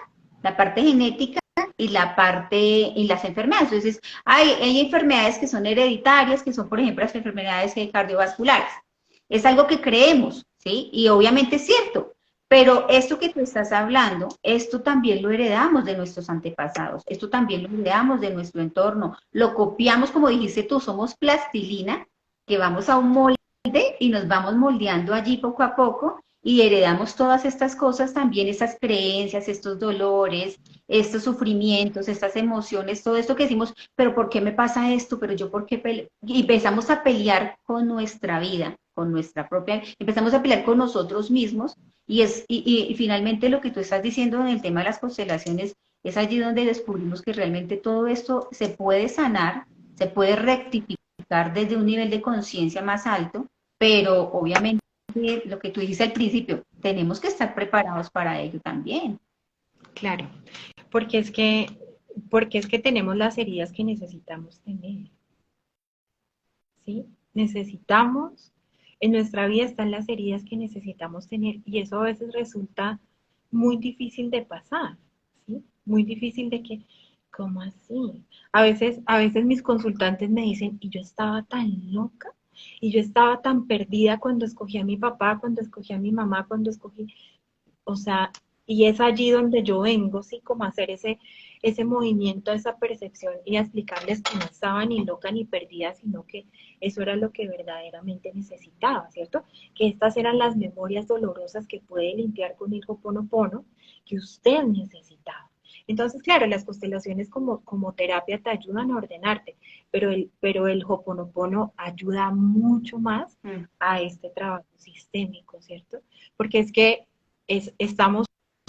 [SPEAKER 1] la parte genética y la parte y las enfermedades. Entonces, hay enfermedades que son hereditarias, que son, por ejemplo, las enfermedades cardiovasculares. Es algo que creemos, ¿sí? Y obviamente es cierto, pero esto que tú estás hablando, esto también lo heredamos de nuestros antepasados, esto también lo heredamos de nuestro entorno, lo copiamos, como dijiste tú, somos plastilina, que vamos a un molde y nos vamos moldeando allí poco a poco y heredamos todas estas cosas también, estas creencias, estos dolores, estos sufrimientos, estas emociones, todo esto que decimos, pero ¿por qué me pasa esto? Pero yo, ¿por qué? Y empezamos a pelear con nuestra vida, con nuestra propia, empezamos a pelear con nosotros mismos y finalmente lo que tú estás diciendo en el tema de las constelaciones es allí donde descubrimos que realmente todo esto se puede sanar, se puede rectificar desde un nivel de conciencia más alto, pero obviamente lo que tú dijiste al principio, tenemos que estar preparados para ello también.
[SPEAKER 2] Claro, porque es que, porque es que tenemos las heridas que necesitamos tener, ¿sí? Necesitamos, en nuestra vida están las heridas que necesitamos tener y eso a veces resulta muy difícil de pasar, ¿sí? Muy difícil de que, ¿Cómo así? A veces mis consultantes me dicen, y yo estaba tan loca, y yo estaba tan perdida cuando escogí a mi papá, cuando escogí a mi mamá, cuando escogí, o sea, y es allí donde yo vengo, sí, como a hacer ese movimiento, esa percepción y a explicarles que no estaba ni loca ni perdida, sino que eso era lo que verdaderamente necesitaba, ¿cierto? Que estas eran las memorias dolorosas que puede limpiar con el Ho'oponopono que usted necesitaba. Entonces, claro, las constelaciones como terapia te ayudan a ordenarte, pero el Ho'oponopono ayuda mucho más
[SPEAKER 1] Mm.
[SPEAKER 2] a este trabajo sistémico, ¿cierto? Porque es que estamos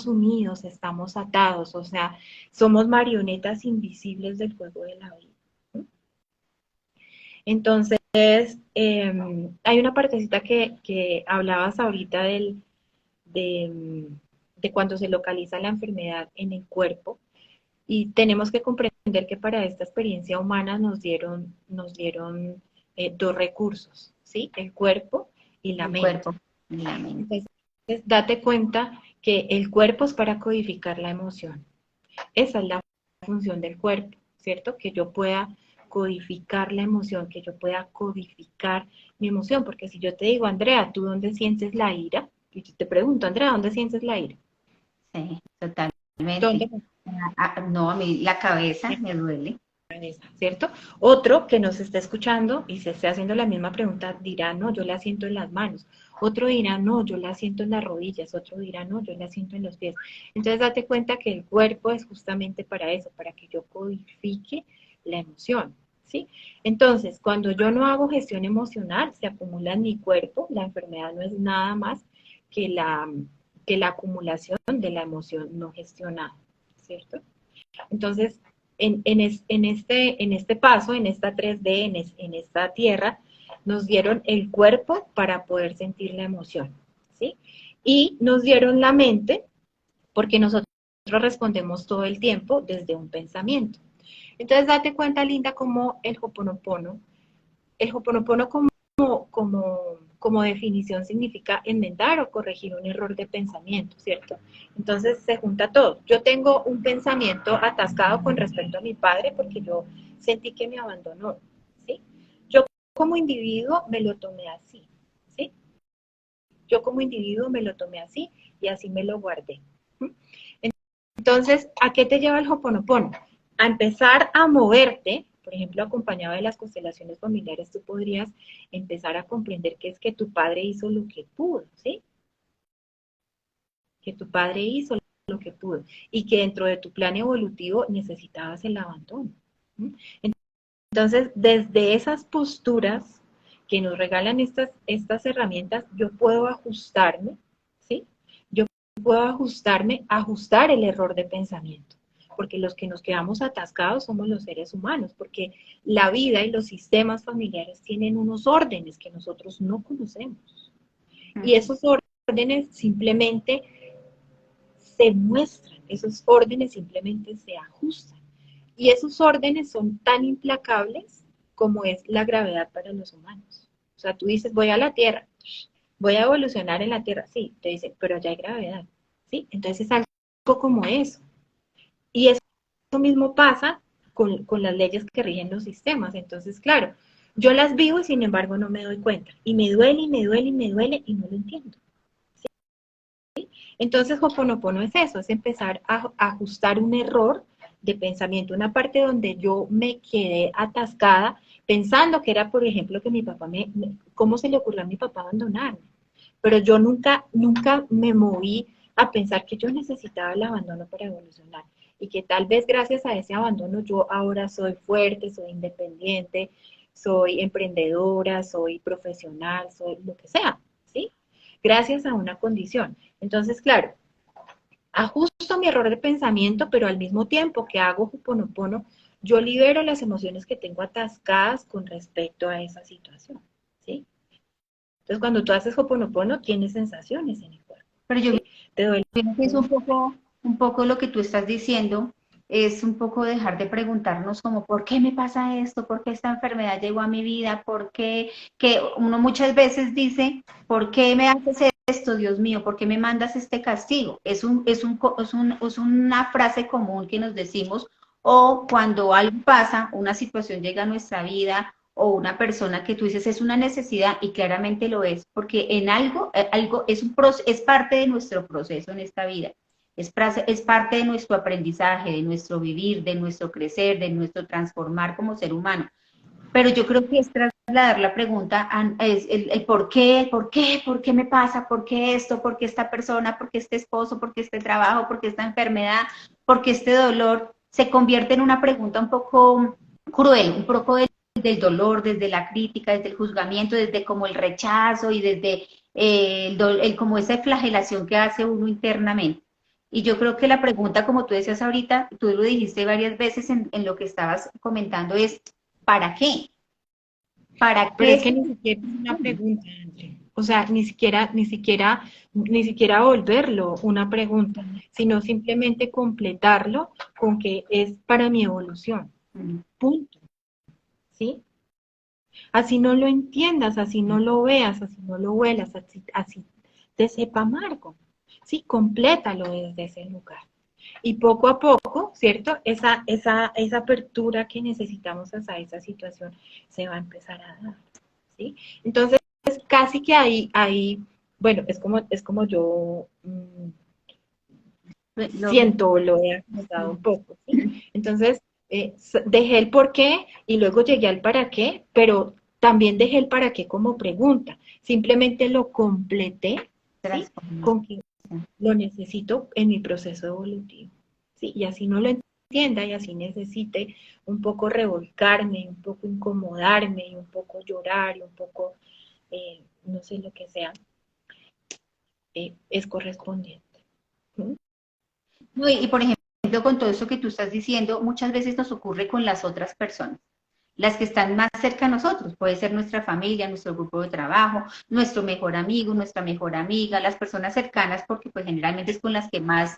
[SPEAKER 2] unidos, estamos atados, o sea, somos marionetas invisibles del juego de la vida. ¿No? Entonces, hay una partecita que hablabas ahorita de, de cuando se localiza la enfermedad en el cuerpo y tenemos que comprender que para esta experiencia humana nos dieron dos recursos, ¿sí? El cuerpo y la
[SPEAKER 1] El
[SPEAKER 2] mente.
[SPEAKER 1] cuerpo y la mente.
[SPEAKER 2] Entonces, date cuenta que el cuerpo es para codificar la emoción. Esa es la función del cuerpo, ¿cierto? Que yo pueda codificar la emoción, que yo pueda codificar mi emoción, porque si yo te digo, Andrea, ¿tú dónde sientes la ira? Y yo te pregunto, Andrea, ¿dónde sientes la ira?
[SPEAKER 1] Sí, totalmente.
[SPEAKER 2] ¿Dónde?
[SPEAKER 1] No, a mí la cabeza me duele.
[SPEAKER 2] ¿Cierto? Otro que nos está escuchando y se esté haciendo la misma pregunta dirá, no, yo la siento en las manos. Otro dirá, no, yo la siento en las rodillas. Otro dirá, no, yo la siento en los pies. Entonces, date cuenta que el cuerpo es justamente para eso, para que yo codifique la emoción, ¿sí? Entonces, cuando yo no hago gestión emocional, se acumula en mi cuerpo. La enfermedad no es nada más que la acumulación de la emoción no gestionada, ¿cierto? Entonces, en este paso, en esta 3D, en esta tierra, nos dieron el cuerpo para poder sentir la emoción, ¿sí? Y nos dieron la mente porque nosotros respondemos todo el tiempo desde un pensamiento. Entonces, date cuenta, Linda, como el Ho'oponopono como definición significa enmendar o corregir un error de pensamiento, ¿cierto? Entonces se junta todo. Yo tengo un pensamiento atascado con respecto a mi padre porque yo sentí que me abandonó, ¿sí? Yo como individuo me lo tomé así, ¿sí? Yo como individuo me lo tomé así y así me lo guardé. Entonces, ¿a qué te lleva el Ho'oponopono? A empezar a moverte, por ejemplo, acompañado de las constelaciones familiares, tú podrías empezar a comprender que es que tu padre hizo lo que pudo, ¿sí? Que tu padre hizo lo que pudo y que dentro de tu plan evolutivo necesitabas el abandono. Entonces, desde esas posturas que nos regalan estas herramientas, yo puedo ajustarme, ¿sí? Yo puedo ajustar el error de pensamiento, porque los que nos quedamos atascados somos los seres humanos, porque la vida y los sistemas familiares tienen unos órdenes que nosotros no conocemos. Y esos órdenes simplemente se muestran, esos órdenes simplemente se ajustan. Y esos órdenes son tan implacables como es la gravedad para los humanos. O sea, tú dices, voy a la Tierra, voy a evolucionar en la Tierra, sí, te dicen, pero ya hay gravedad, ¿sí? Entonces es algo como eso. Y eso mismo pasa con las leyes que rigen los sistemas. Entonces, claro, yo las vivo y sin embargo no me doy cuenta. Y me duele y me duele y me duele y no lo entiendo. Entonces, Ho'oponopono es eso, es empezar a ajustar un error de pensamiento, una parte donde yo me quedé atascada pensando que era, por ejemplo, que mi papá ¿cómo se le ocurrió a mi papá abandonarme? Pero yo nunca me moví a pensar que yo necesitaba el abandono para evolucionar y que tal vez gracias a ese abandono yo ahora soy fuerte, soy independiente, soy emprendedora, soy profesional, soy lo que sea, ¿sí? Gracias a una condición. Entonces, claro, ajusto mi error de pensamiento, pero al mismo tiempo que hago Ho'oponopono, yo libero las emociones que tengo atascadas con respecto a esa situación, ¿sí? Entonces, cuando tú haces Ho'oponopono, tienes sensaciones en el cuerpo,
[SPEAKER 1] Pero yo
[SPEAKER 2] ¿sí? Te duele.
[SPEAKER 1] creo que es un poco lo que tú estás diciendo, es un poco dejar de preguntarnos como, ¿por qué me pasa esto? ¿Por qué esta enfermedad llegó a mi vida? ¿Por qué? Que uno muchas veces dice, ¿por qué me haces esto, Dios mío? ¿Por qué me mandas este castigo? Es una frase común que nos decimos o cuando algo pasa, una situación llega a nuestra vida o una persona que tú dices es una necesidad y claramente lo es, porque en algo, algo es, es parte de nuestro proceso en esta vida. Es parte de nuestro aprendizaje, de nuestro vivir, de nuestro crecer, de nuestro transformar como ser humano. Pero yo creo que es trasladar la pregunta, es el por qué me pasa, por qué esto, por qué esta persona, por qué este esposo, por qué este trabajo, por qué esta enfermedad, por qué este dolor, se convierte en una pregunta un poco cruel, un poco del dolor, desde la crítica, desde el juzgamiento, desde como el rechazo y desde como esa flagelación que hace uno internamente. Y yo creo que la pregunta, como tú decías ahorita, tú lo dijiste varias veces en lo que estabas comentando, es ¿para qué? ¿Para
[SPEAKER 2] Pero
[SPEAKER 1] qué
[SPEAKER 2] es
[SPEAKER 1] es
[SPEAKER 2] que ni siquiera es una pregunta, André. O sea, ni siquiera volverlo una pregunta, sino simplemente completarlo con que es para mi evolución. Punto. ¿Sí? Así no lo entiendas, así no lo veas, así no lo huelas, así te sepa amargo. Sí, complétalo desde ese lugar. Y poco a poco, ¿cierto? Esa apertura que necesitamos hacia esa situación se va a empezar a dar, ¿sí? Entonces, casi que ahí bueno, es como yo
[SPEAKER 1] lo,
[SPEAKER 2] siento, lo he acusado un poco, ¿sí? Entonces, dejé el por qué y luego llegué al para qué, pero también dejé el para qué como pregunta. Simplemente lo completé, ¿sí?
[SPEAKER 1] transforma?
[SPEAKER 2] Con que lo necesito en mi proceso evolutivo, ¿sí? Y así no lo entienda y así necesite un poco revolcarme, un poco incomodarme y un poco llorar y un poco, no sé lo que sea, es correspondiente. ¿Sí?
[SPEAKER 1] No, y por ejemplo, con todo eso que tú estás diciendo, muchas veces nos ocurre con las otras personas, las que están más cerca a nosotros. Puede ser nuestra familia, nuestro grupo de trabajo, nuestro mejor amigo, nuestra mejor amiga, las personas cercanas, porque pues generalmente es con las que más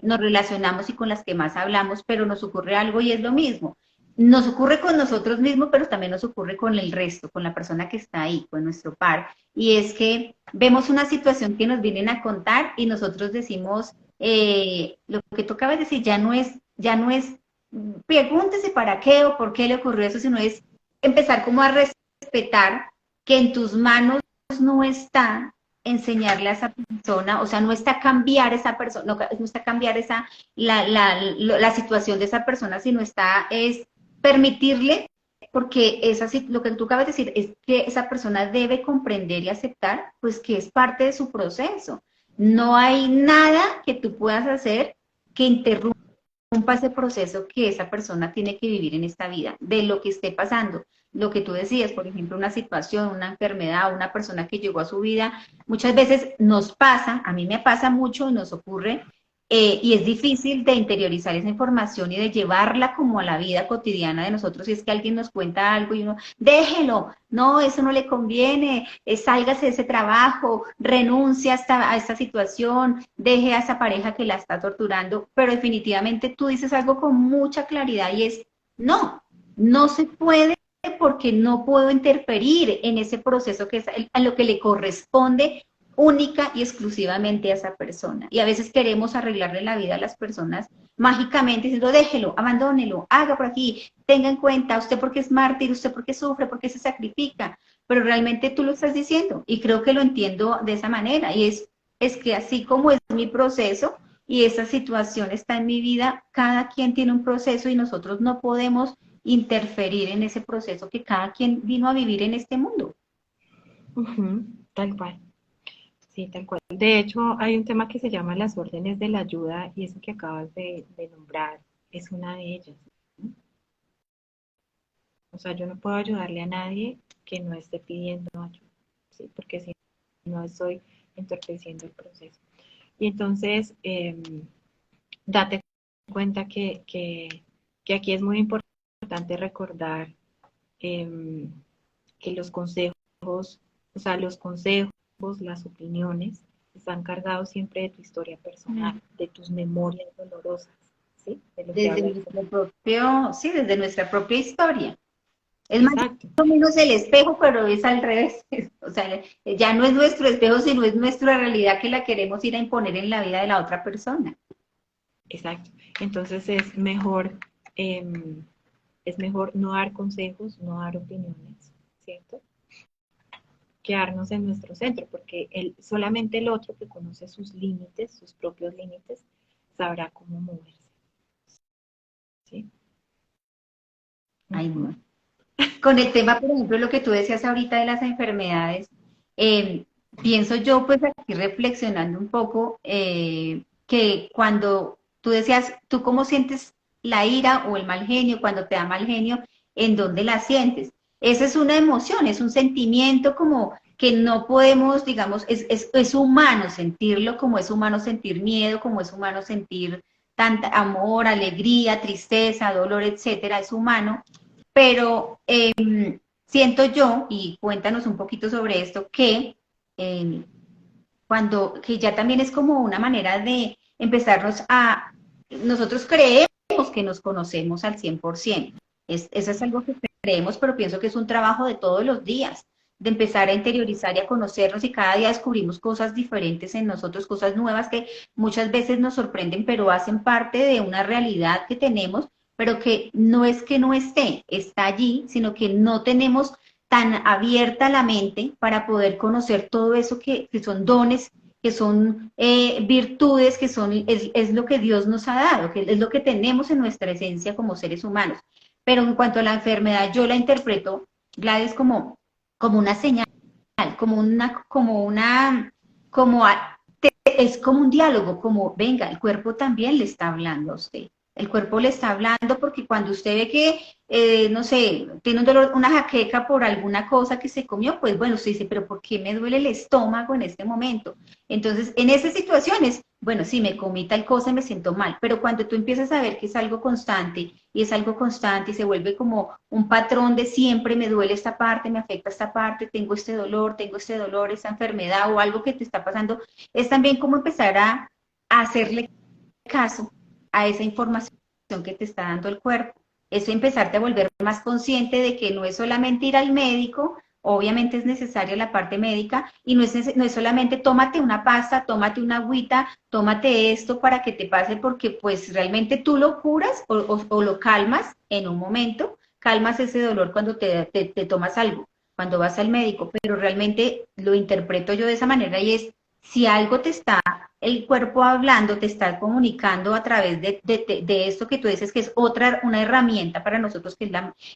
[SPEAKER 1] nos relacionamos y con las que más hablamos, pero nos ocurre algo y es lo mismo. Nos ocurre con nosotros mismos, pero también nos ocurre con el resto, con la persona que está ahí, con nuestro par. Y es que vemos una situación que nos vienen a contar y nosotros decimos, lo que tú acabas de decir ya no es pregúntese para qué o por qué le ocurrió eso, sino es empezar como a respetar que en tus manos no está enseñarle a esa persona, o sea, no está cambiar esa persona, no está cambiar la situación de esa persona, sino está es permitirle, porque lo que tú acabas de decir es que esa persona debe comprender y aceptar, pues que es parte de su proceso. No hay nada que tú puedas hacer que interrumpa ese proceso que esa persona tiene que vivir en esta vida, de lo que esté pasando. Lo que tú decías, por ejemplo, una situación, una enfermedad, una persona que llegó a su vida, muchas veces nos pasa, a mí me pasa mucho, nos ocurre, y es difícil de interiorizar esa información y de llevarla como a la vida cotidiana de nosotros. Si es que alguien nos cuenta algo y uno, déjelo, no, eso no le conviene, sálgase de ese trabajo, renuncia a esta situación, deje a esa pareja que la está torturando, pero definitivamente tú dices algo con mucha claridad y es, no, no se puede porque no puedo interferir en ese proceso que es a lo que le corresponde única y exclusivamente a esa persona. Y a veces queremos arreglarle la vida a las personas mágicamente diciendo, déjelo, abandónelo, haga por aquí, tenga en cuenta, usted porque es mártir, usted porque sufre, porque se sacrifica, pero realmente tú lo estás diciendo y creo que lo entiendo de esa manera y es que así como es mi proceso y esa situación está en mi vida, cada quien tiene un proceso y nosotros no podemos interferir en ese proceso que cada quien vino a vivir en este mundo.
[SPEAKER 2] Tal cual. Sí, tal cual. De hecho, hay un tema que se llama las órdenes de la ayuda y eso que acabas de nombrar es una de ellas. O sea, yo no puedo ayudarle a nadie que no esté pidiendo ayuda, ¿sí? Porque si no estoy entorpeciendo el proceso. Y entonces, date cuenta que aquí es muy importante recordar eh, que los consejos, o sea, los consejos, las opiniones, están cargados siempre de tu historia personal, de tus memorias dolorosas, ¿sí? De lo que
[SPEAKER 1] Desde
[SPEAKER 2] habla el
[SPEAKER 1] nuestro
[SPEAKER 2] corazón.
[SPEAKER 1] propio, sí, desde nuestra propia historia. Es más
[SPEAKER 2] Exacto,
[SPEAKER 1] o menos el espejo, pero es al revés. O sea, ya no es nuestro espejo, sino es nuestra realidad que la queremos ir a imponer en la vida de la otra persona.
[SPEAKER 2] exacto. Entonces es mejor no dar consejos, no dar opiniones, ¿cierto? Quedarnos en nuestro centro, porque solamente el otro que conoce sus límites, sus propios límites, sabrá cómo moverse, ¿sí?
[SPEAKER 1] Ay, no. Con el tema, por ejemplo, lo que tú decías ahorita de las enfermedades, eh, pienso yo, pues aquí reflexionando un poco, que cuando tú decías, ¿tú cómo sientes la ira o el mal genio, cuando te da mal genio, en dónde la sientes? Esa es una emoción, es un sentimiento como que no podemos, digamos, es humano sentirlo, como es humano sentir miedo, como es humano sentir tanta amor, alegría, tristeza, dolor, etcétera, es humano, pero siento yo, y cuéntanos un poquito sobre esto, que eh, que ya también es como una manera de empezarnos nosotros creemos que nos conocemos al 100%. Eso es algo que creemos, pero pienso que es un trabajo de todos los días, de empezar a interiorizar y a conocernos y cada día descubrimos cosas diferentes en nosotros, cosas nuevas que muchas veces nos sorprenden, pero hacen parte de una realidad que tenemos, pero que no esté, está allí, sino que no tenemos tan abierta la mente para poder conocer todo eso que son dones, que son virtudes, es lo que Dios nos ha dado, que es lo que tenemos en nuestra esencia como seres humanos. Pero en cuanto a la enfermedad, yo la interpreto, Gladys, como una señal, como es como un diálogo, como, venga, el cuerpo también le está hablando a usted. El cuerpo le está hablando porque cuando usted ve que, no sé, tiene un dolor, una jaqueca por alguna cosa que se comió, pues bueno, usted dice, pero ¿por qué me duele el estómago en este momento? Entonces, en esas situaciones, bueno, sí, me comí tal cosa y me siento mal, pero cuando tú empiezas a ver que es algo constante y es algo constante y se vuelve como un patrón de siempre me duele esta parte, me afecta esta parte, tengo este dolor, esta enfermedad o algo que te está pasando, es también como empezar a hacerle caso a esa información que te está dando el cuerpo. Es empezarte a volver más consciente de que no es solamente ir al médico, obviamente es necesaria la parte médica y no es solamente tómate una pasta, tómate una agüita, tómate esto para que te pase porque pues realmente tú lo curas o lo calmas en un momento, calmas ese dolor cuando te tomas algo, cuando vas al médico, pero realmente lo interpreto yo de esa manera y es si algo te está el cuerpo hablando, te está comunicando a través de esto que tú dices que es una herramienta para nosotros, que es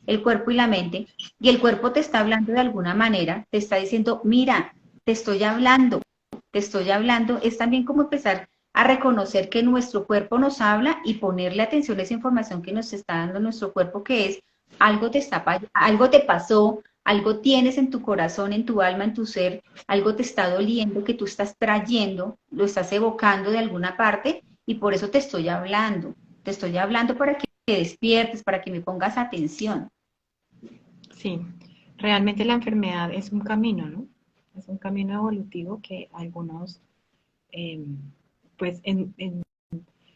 [SPEAKER 1] el cuerpo y la mente, y el cuerpo te está hablando de alguna manera, te está diciendo, mira, te estoy hablando, es también como empezar a reconocer que nuestro cuerpo nos habla y ponerle atención a esa información que nos está dando nuestro cuerpo, que es algo te pasó, algo tienes en tu corazón, en tu alma, en tu ser, algo te está doliendo, que tú estás trayendo, lo estás evocando de alguna parte y por eso te estoy hablando. Te estoy hablando para que te despiertes, para que me pongas atención.
[SPEAKER 2] Sí, realmente la enfermedad es un camino, ¿no? Es un camino evolutivo que algunos, eh, pues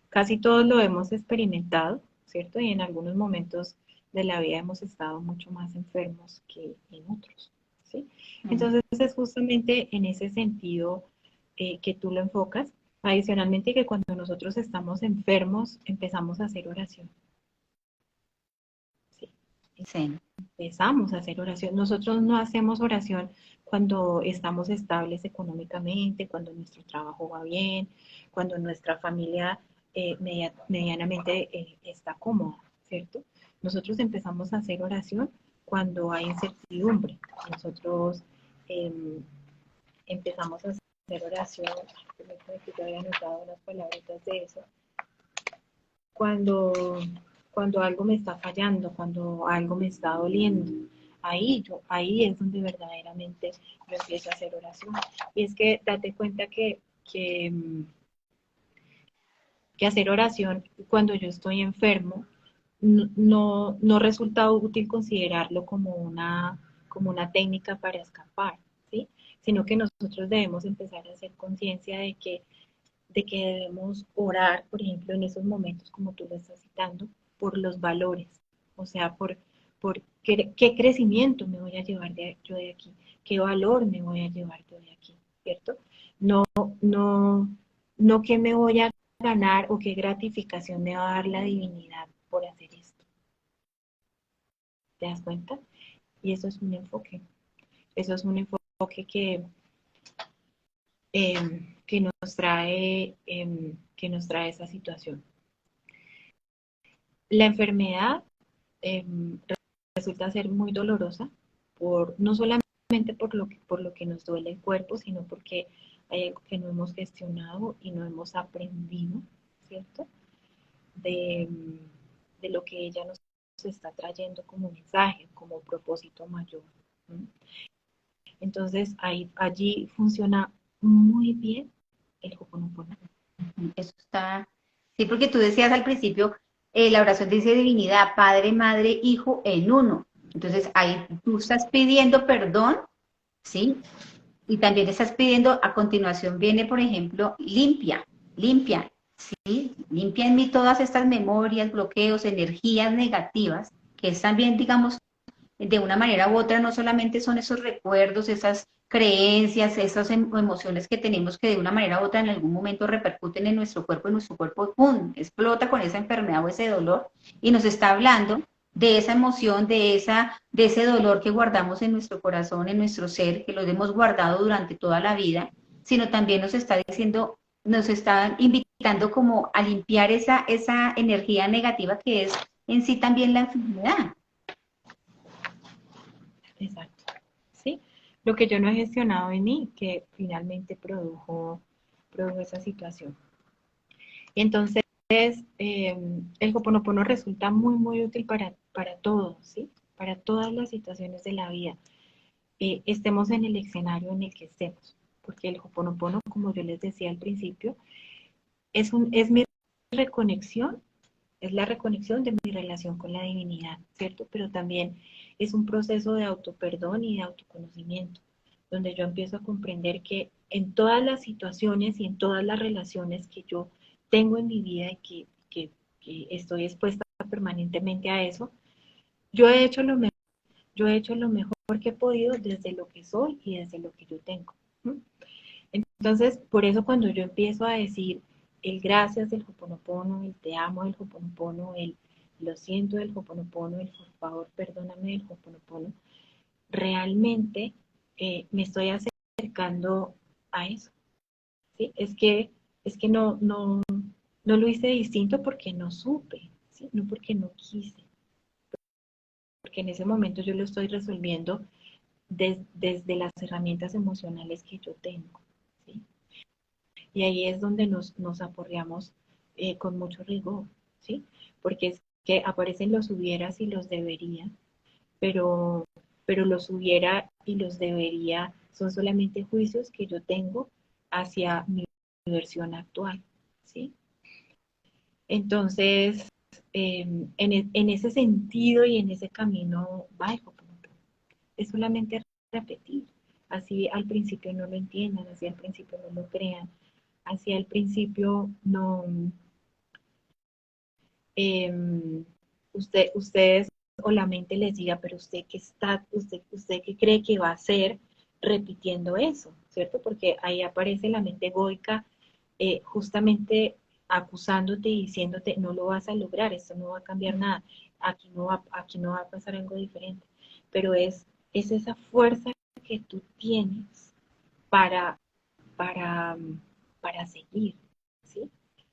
[SPEAKER 2] casi todos lo hemos experimentado, ¿cierto? Y en algunos momentos de la vida hemos estado mucho más enfermos que en otros, ¿sí?
[SPEAKER 1] Mm.
[SPEAKER 2] Entonces es justamente en ese sentido que tú lo enfocas. Adicionalmente que cuando nosotros estamos enfermos empezamos a hacer oración, ¿sí?
[SPEAKER 1] Sí.
[SPEAKER 2] Empezamos a hacer oración. Nosotros no hacemos oración cuando estamos estables económicamente, cuando nuestro trabajo va bien, cuando nuestra familia medianamente está cómoda, ¿cierto? Nosotros empezamos a hacer oración cuando hay incertidumbre. Nosotros eh, empezamos a hacer oración, que yo había anotado unas palabritas de eso, cuando, cuando algo me está fallando, cuando algo me está doliendo. Ahí es donde verdaderamente yo empiezo a hacer oración. Y es que date cuenta que hacer oración cuando yo estoy enfermo no resulta útil considerarlo como una técnica para escapar, ¿sí? Sino que nosotros debemos empezar a hacer conciencia de que debemos orar, por ejemplo, en esos momentos, como tú lo estás citando, por los valores, o sea, por qué crecimiento me voy a llevar yo de aquí, qué valor me voy a llevar yo de aquí, ¿cierto? No, no, no qué me voy a ganar o qué gratificación me va a dar la divinidad por hacer esto? ¿Te das cuenta? Y eso es un enfoque. Eso es un enfoque que nos trae esa situación. La enfermedad eh, resulta ser muy dolorosa, no solamente por lo que nos duele el cuerpo, sino porque hay algo que no hemos gestionado y no hemos aprendido, ¿cierto? De, de lo que ella nos está trayendo como mensaje, como propósito mayor. ¿Mm? Entonces, allí funciona muy bien el Ho'oponopono.
[SPEAKER 1] Eso está, sí, porque tú decías al principio, la oración dice divinidad, Padre, Madre, Hijo en uno. Entonces ahí tú estás pidiendo perdón, ¿sí? Y también estás pidiendo, a continuación viene, por ejemplo, limpia, limpia, ¿sí? Limpia en mí todas estas memorias, bloqueos, energías negativas, que es también, digamos, de una manera u otra, no solamente son esos recuerdos, esas creencias, esas emociones que tenemos que de una manera u otra en algún momento repercuten en nuestro cuerpo, ¡pum!, explota con esa enfermedad o ese dolor y nos está hablando de esa emoción, de ese dolor que guardamos en nuestro corazón, en nuestro ser, que lo hemos guardado durante toda la vida, sino también nos está diciendo, nos está invitando como a limpiar esa energía negativa que es en sí también la enfermedad.
[SPEAKER 2] Exacto. ¿Sí? Lo que yo no he gestionado en mí, que finalmente produjo esa situación. Entonces, el Ho'oponopono resulta muy, muy útil para todos, ¿sí? Para todas las situaciones de la vida. Estemos en el escenario en el que estemos. Porque el Ho'oponopono, como yo les decía al principio, es mi reconexión, es la reconexión de mi relación con la divinidad, ¿cierto? Pero también es un proceso de autoperdón y de autoconocimiento, donde yo empiezo a comprender que en todas las situaciones y en todas las relaciones que yo tengo en mi vida y que estoy expuesta permanentemente a eso, yo he hecho lo mejor, yo he hecho lo mejor que he podido desde lo que soy y desde lo que yo tengo. Entonces, por eso cuando yo empiezo a decir el gracias del Ho'oponopono, el te amo del Ho'oponopono, el lo siento del Ho'oponopono, el por favor perdóname del Ho'oponopono, realmente me estoy acercando a eso. ¿Sí? Es que no lo hice distinto porque no supe, ¿sí? No porque no quise, porque en ese momento yo lo estoy resolviendo desde las herramientas emocionales que yo tengo. ¿Sí? Y ahí es donde nos aporreamos con mucho rigor, ¿sí? Porque es que aparecen los hubieras y los debería, pero, pero los hubiera y los debería son solamente juicios que yo tengo hacia mi versión actual, ¿sí? Entonces, en ese sentido y en ese camino va el Ho'oponopono. Es solamente repetir. Así al principio no lo entiendan, así al principio no lo crean, así al principio no, ustedes o la mente les diga, pero usted qué cree que va a hacer repitiendo eso, ¿cierto? Porque ahí aparece la mente egoica justamente acusándote y diciéndote, no lo vas a lograr, esto no va a cambiar nada, aquí no va a pasar algo diferente. Pero es esa fuerza que tú tienes para, para, para seguir, ¿sí?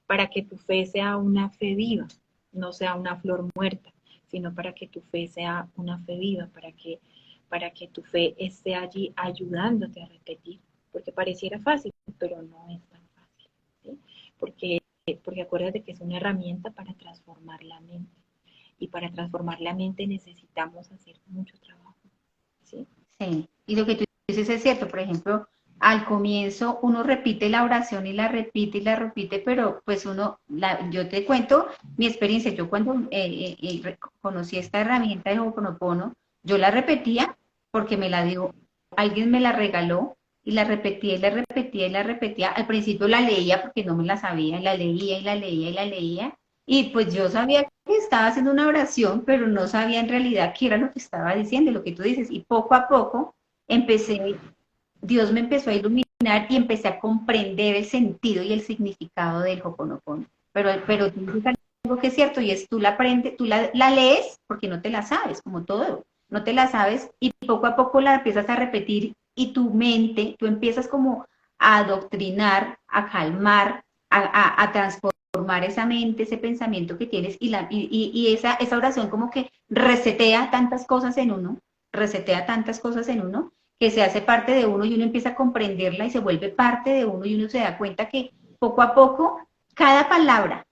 [SPEAKER 2] Para que tu fe sea una fe viva, no sea una flor muerta, sino para que tu fe sea una fe viva, para que tu fe esté allí ayudándote a repetir, porque pareciera fácil, pero no es tan fácil, ¿sí? Porque acuérdate que es una herramienta para transformar la mente, y para transformar la mente necesitamos hacer mucho trabajo, ¿sí?
[SPEAKER 1] Sí, y lo que tú dices es cierto, por ejemplo, al comienzo uno repite la oración y la repite, pero pues yo te cuento mi experiencia, yo cuando conocí esta herramienta de Ho'oponopono, yo la repetía porque me la dio, alguien me la regaló y la repetía y la repetía y la repetía. Al principio la leía porque no me la sabía, la leía y la leía y la leía. Y pues yo sabía que estaba haciendo una oración, pero no sabía en realidad qué era lo que estaba diciendo, lo que tú dices. Y poco a poco empecé Dios me empezó a iluminar y empecé a comprender el sentido y el significado del Ho'oponopono. Pero tú dices algo que es cierto y es tú la aprendes, tú la lees porque no te la sabes, como todo. No te la sabes y poco a poco la empiezas a repetir y tu mente, tú empiezas como a adoctrinar, a calmar, a transformar esa mente, ese pensamiento que tienes y esa oración como que resetea tantas cosas en uno, resetea tantas cosas en uno que se hace parte de uno y uno empieza a comprenderla y se vuelve parte de uno y uno se da cuenta que poco a poco cada palabra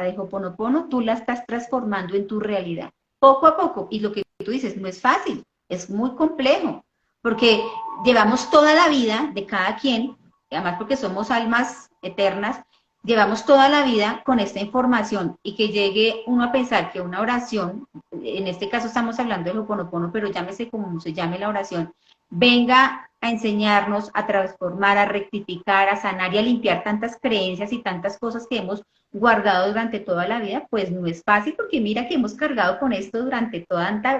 [SPEAKER 1] de Ho'oponopono tú la estás transformando en tu realidad, poco a poco. Y lo que tú dices no es fácil, es muy complejo, porque llevamos toda la vida de cada quien, además porque somos almas eternas, llevamos toda la vida con esta información y que llegue uno a pensar que una oración, en este caso estamos hablando del Ho'oponopono, pero llámese como se llame la oración, venga a enseñarnos, a transformar, a rectificar, a sanar y a limpiar tantas creencias y tantas cosas que hemos guardado durante toda la vida, pues no es fácil porque mira que hemos cargado con esto durante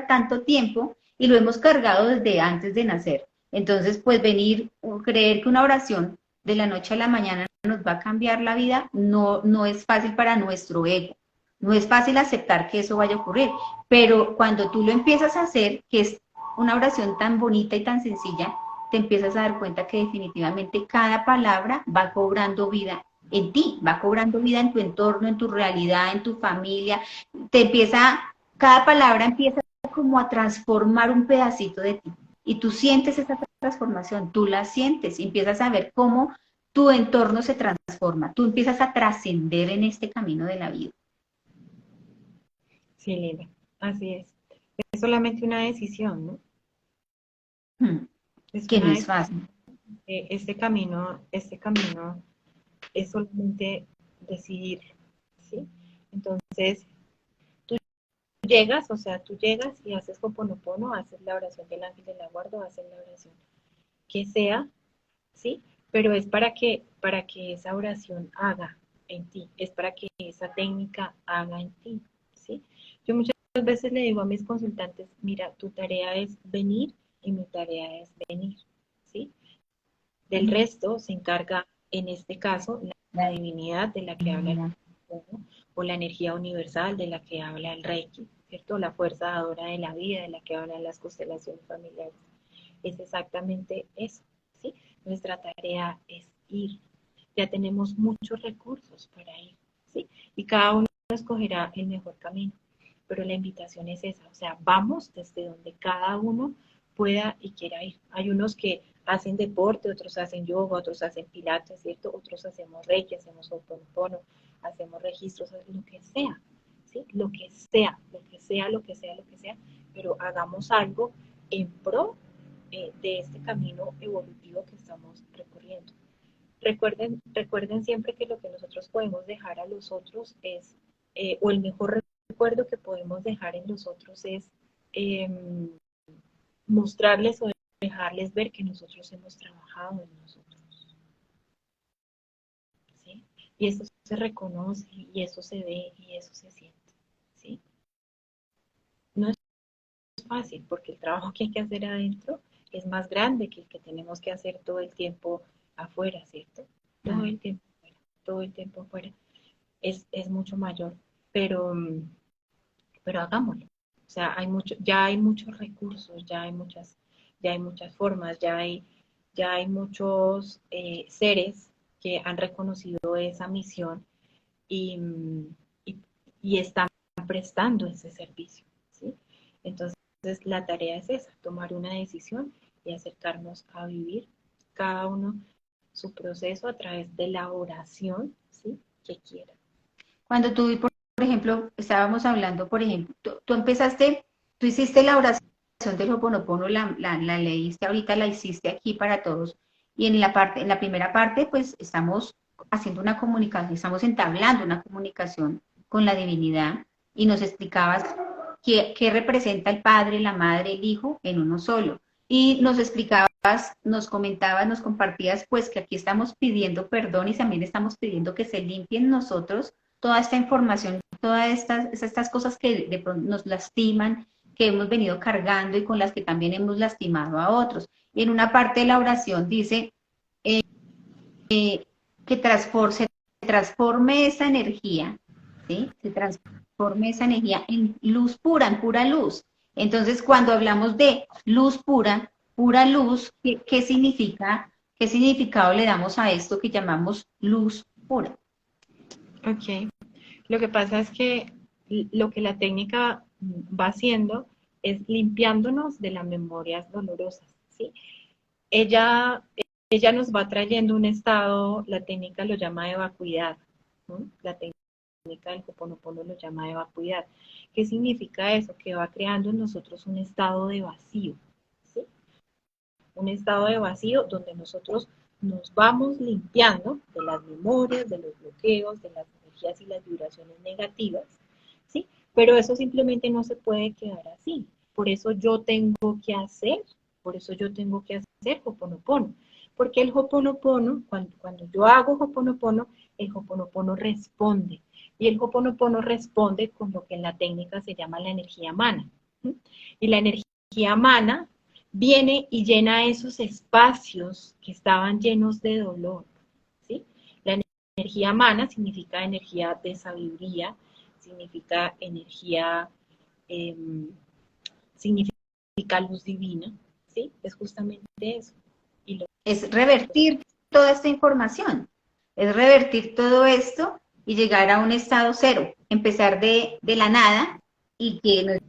[SPEAKER 1] tanto tiempo y lo hemos cargado desde antes de nacer. Entonces, pues venir, creer que una oración de la noche a la mañana nos va a cambiar la vida, no es fácil para nuestro ego. No es fácil aceptar que eso vaya a ocurrir, pero cuando tú lo empiezas a hacer, que es una oración tan bonita y tan sencilla, te empiezas a dar cuenta que definitivamente cada palabra va cobrando vida en ti, va cobrando vida en tu entorno, en tu realidad, en tu familia. Cada palabra empieza como a transformar un pedacito de ti. Y tú sientes esa transformación, tú la sientes y empiezas a ver cómo tu entorno se transforma, tú empiezas a trascender en este camino de la vida.
[SPEAKER 2] Sí, Lina, así es. Es solamente una decisión, ¿no? Es
[SPEAKER 1] Que no
[SPEAKER 2] una
[SPEAKER 1] es
[SPEAKER 2] decisión.
[SPEAKER 1] fácil.
[SPEAKER 2] Este camino es solamente decidir, ¿sí? Entonces, llegas, o sea, tú llegas y haces Ho'oponopono, haces la oración del ángel de la guarda, haces la oración que sea, ¿sí? Pero es para que esa oración haga en ti, es para que esa técnica haga en ti, ¿sí? Yo muchas veces le digo a mis consultantes, mira, tu tarea es venir y mi tarea es venir, ¿sí? Del resto se encarga, en este caso, la divinidad de la que habla el o la energía universal de la que habla el Reiki, ¿cierto? La fuerza dadora de la vida de la que hablan las constelaciones familiares. Es exactamente eso, ¿sí? Nuestra tarea es ir. Ya tenemos muchos recursos para ir, ¿sí? Y cada uno escogerá el mejor camino. Pero la invitación es esa, o sea, vamos desde donde cada uno pueda y quiera ir. Hay unos que hacen deporte, otros hacen yoga, otros hacen pilates, ¿cierto? Otros hacemos reiki, hacemos ho'oponopono, hacemos registros, lo que sea, ¿sí? Lo que sea, lo que sea, lo que sea, lo que sea, pero hagamos algo en pro de este camino evolutivo que estamos recorriendo. Recuerden siempre que lo que nosotros podemos dejar a los otros es, o el mejor recuerdo que podemos dejar en los otros es eh, mostrarles o dejarles ver que nosotros hemos trabajado en nosotros, ¿sí? Y eso se reconoce, y eso se ve, y eso se siente, ¿sí? No es fácil, porque el trabajo que hay que hacer adentro es más grande que el que tenemos que hacer todo el tiempo afuera, ¿cierto? Todo el tiempo afuera, todo el tiempo afuera. Es mucho mayor, pero hagámoslo. O sea, ya hay muchos recursos, ya hay muchas formas, ya hay muchos seres que han reconocido esa misión y, y, y están prestando ese servicio, ¿sí? Entonces, la tarea es esa, tomar una decisión y acercarnos a vivir cada uno su proceso a través de la oración, ¿sí? Que quiera.
[SPEAKER 1] Cuando tú, por ejemplo, estábamos hablando, por ejemplo, tú empezaste, tú hiciste la oración del Ho'oponopono, la leíste, ahorita la hiciste aquí para todos, y en la primera parte, pues estamos haciendo una comunicación, estamos entablando una comunicación con la divinidad, y nos explicabas qué representa el Padre, la Madre, el Hijo en uno solo. Y nos explicabas, nos comentabas, nos compartías, pues que aquí estamos pidiendo perdón y también estamos pidiendo que se limpien nosotros toda esta información, todas estas cosas que de pronto nos lastiman, que hemos venido cargando y con las que también hemos lastimado a otros. Y en una parte de la oración dice que se transforme esa energía, ¿sí? Se transforme esa energía en luz pura, en pura luz. Entonces, cuando hablamos de luz pura, pura luz, ¿qué significa? ¿Qué significado le damos a esto que llamamos luz pura?
[SPEAKER 2] Ok. Lo que pasa es que lo que la técnica va haciendo es limpiándonos de las memorias dolorosas, ¿sí? Ella, ella nos va trayendo un estado, la técnica lo llama de vacuidad, ¿no? La técnica del Ho'oponopono lo llama de vacuidad. ¿Qué significa eso? Que va creando en nosotros un estado de vacío, ¿sí? Un estado de vacío donde nosotros nos vamos limpiando de las memorias, de los bloqueos, de las energías y las vibraciones negativas, ¿sí? Pero eso simplemente no se puede quedar así. Por eso yo tengo que hacer, por eso yo tengo que hacer Ho'oponopono. Porque el Ho'oponopono, cuando yo hago Ho'oponopono, el Ho'oponopono responde. Y el Ho'oponopono responde con lo que en la técnica se llama la energía mana. ¿Sí? Y la energía mana viene y llena esos espacios que estaban llenos de dolor, ¿sí? La energía mana significa energía de sabiduría, significa energía, eh, significa luz divina, ¿sí? Es justamente eso. Y
[SPEAKER 1] Es revertir toda esta información, es revertir todo esto y llegar a un estado cero, empezar de la nada y que nos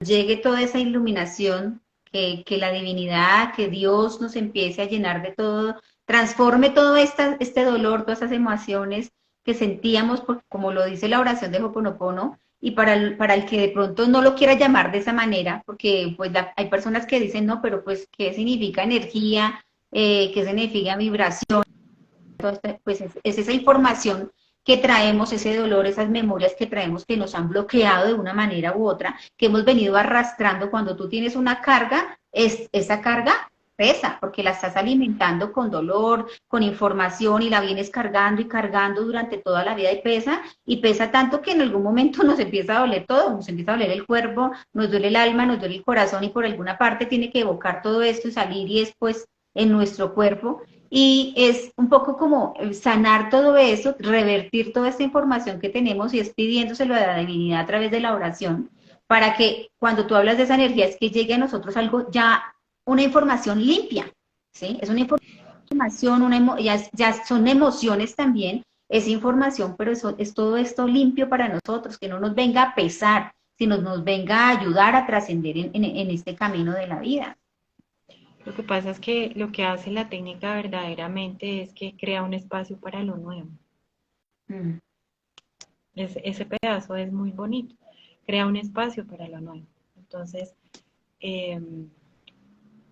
[SPEAKER 1] llegue toda esa iluminación, que la divinidad, que Dios nos empiece a llenar de todo, transforme todo este dolor, todas esas emociones que sentíamos, porque como lo dice la oración de Ho'oponopono, y para el que de pronto no lo quiera llamar de esa manera, porque pues hay personas que dicen, no, pero pues, ¿qué significa energía? ¿Qué significa vibración? Entonces, pues es esa información que traemos, ese dolor, esas memorias que traemos que nos han bloqueado de una manera u otra, que hemos venido arrastrando. Cuando tú tienes una carga, esa carga pesa, porque la estás alimentando con dolor, con información y la vienes cargando y cargando durante toda la vida y pesa tanto que en algún momento nos empieza a doler todo, nos empieza a doler el cuerpo, nos duele el alma, nos duele el corazón y por alguna parte tiene que evocar todo esto y salir y después en nuestro cuerpo y es un poco como sanar todo eso, revertir toda esta información que tenemos y es pidiéndoselo a la divinidad a través de la oración, para que cuando tú hablas de esa energía es que llegue a nosotros algo ya, una información limpia, ¿sí? Es una información, ya son emociones también, es información, pero eso, es todo esto limpio para nosotros, que no nos venga a pesar, sino nos venga a ayudar a trascender en este camino de la vida.
[SPEAKER 2] lo que pasa es que lo que hace la técnica verdaderamente es que crea un espacio para lo nuevo.
[SPEAKER 1] Mm.
[SPEAKER 2] Ese pedazo es muy bonito, crea un espacio para lo nuevo. Entonces, eh,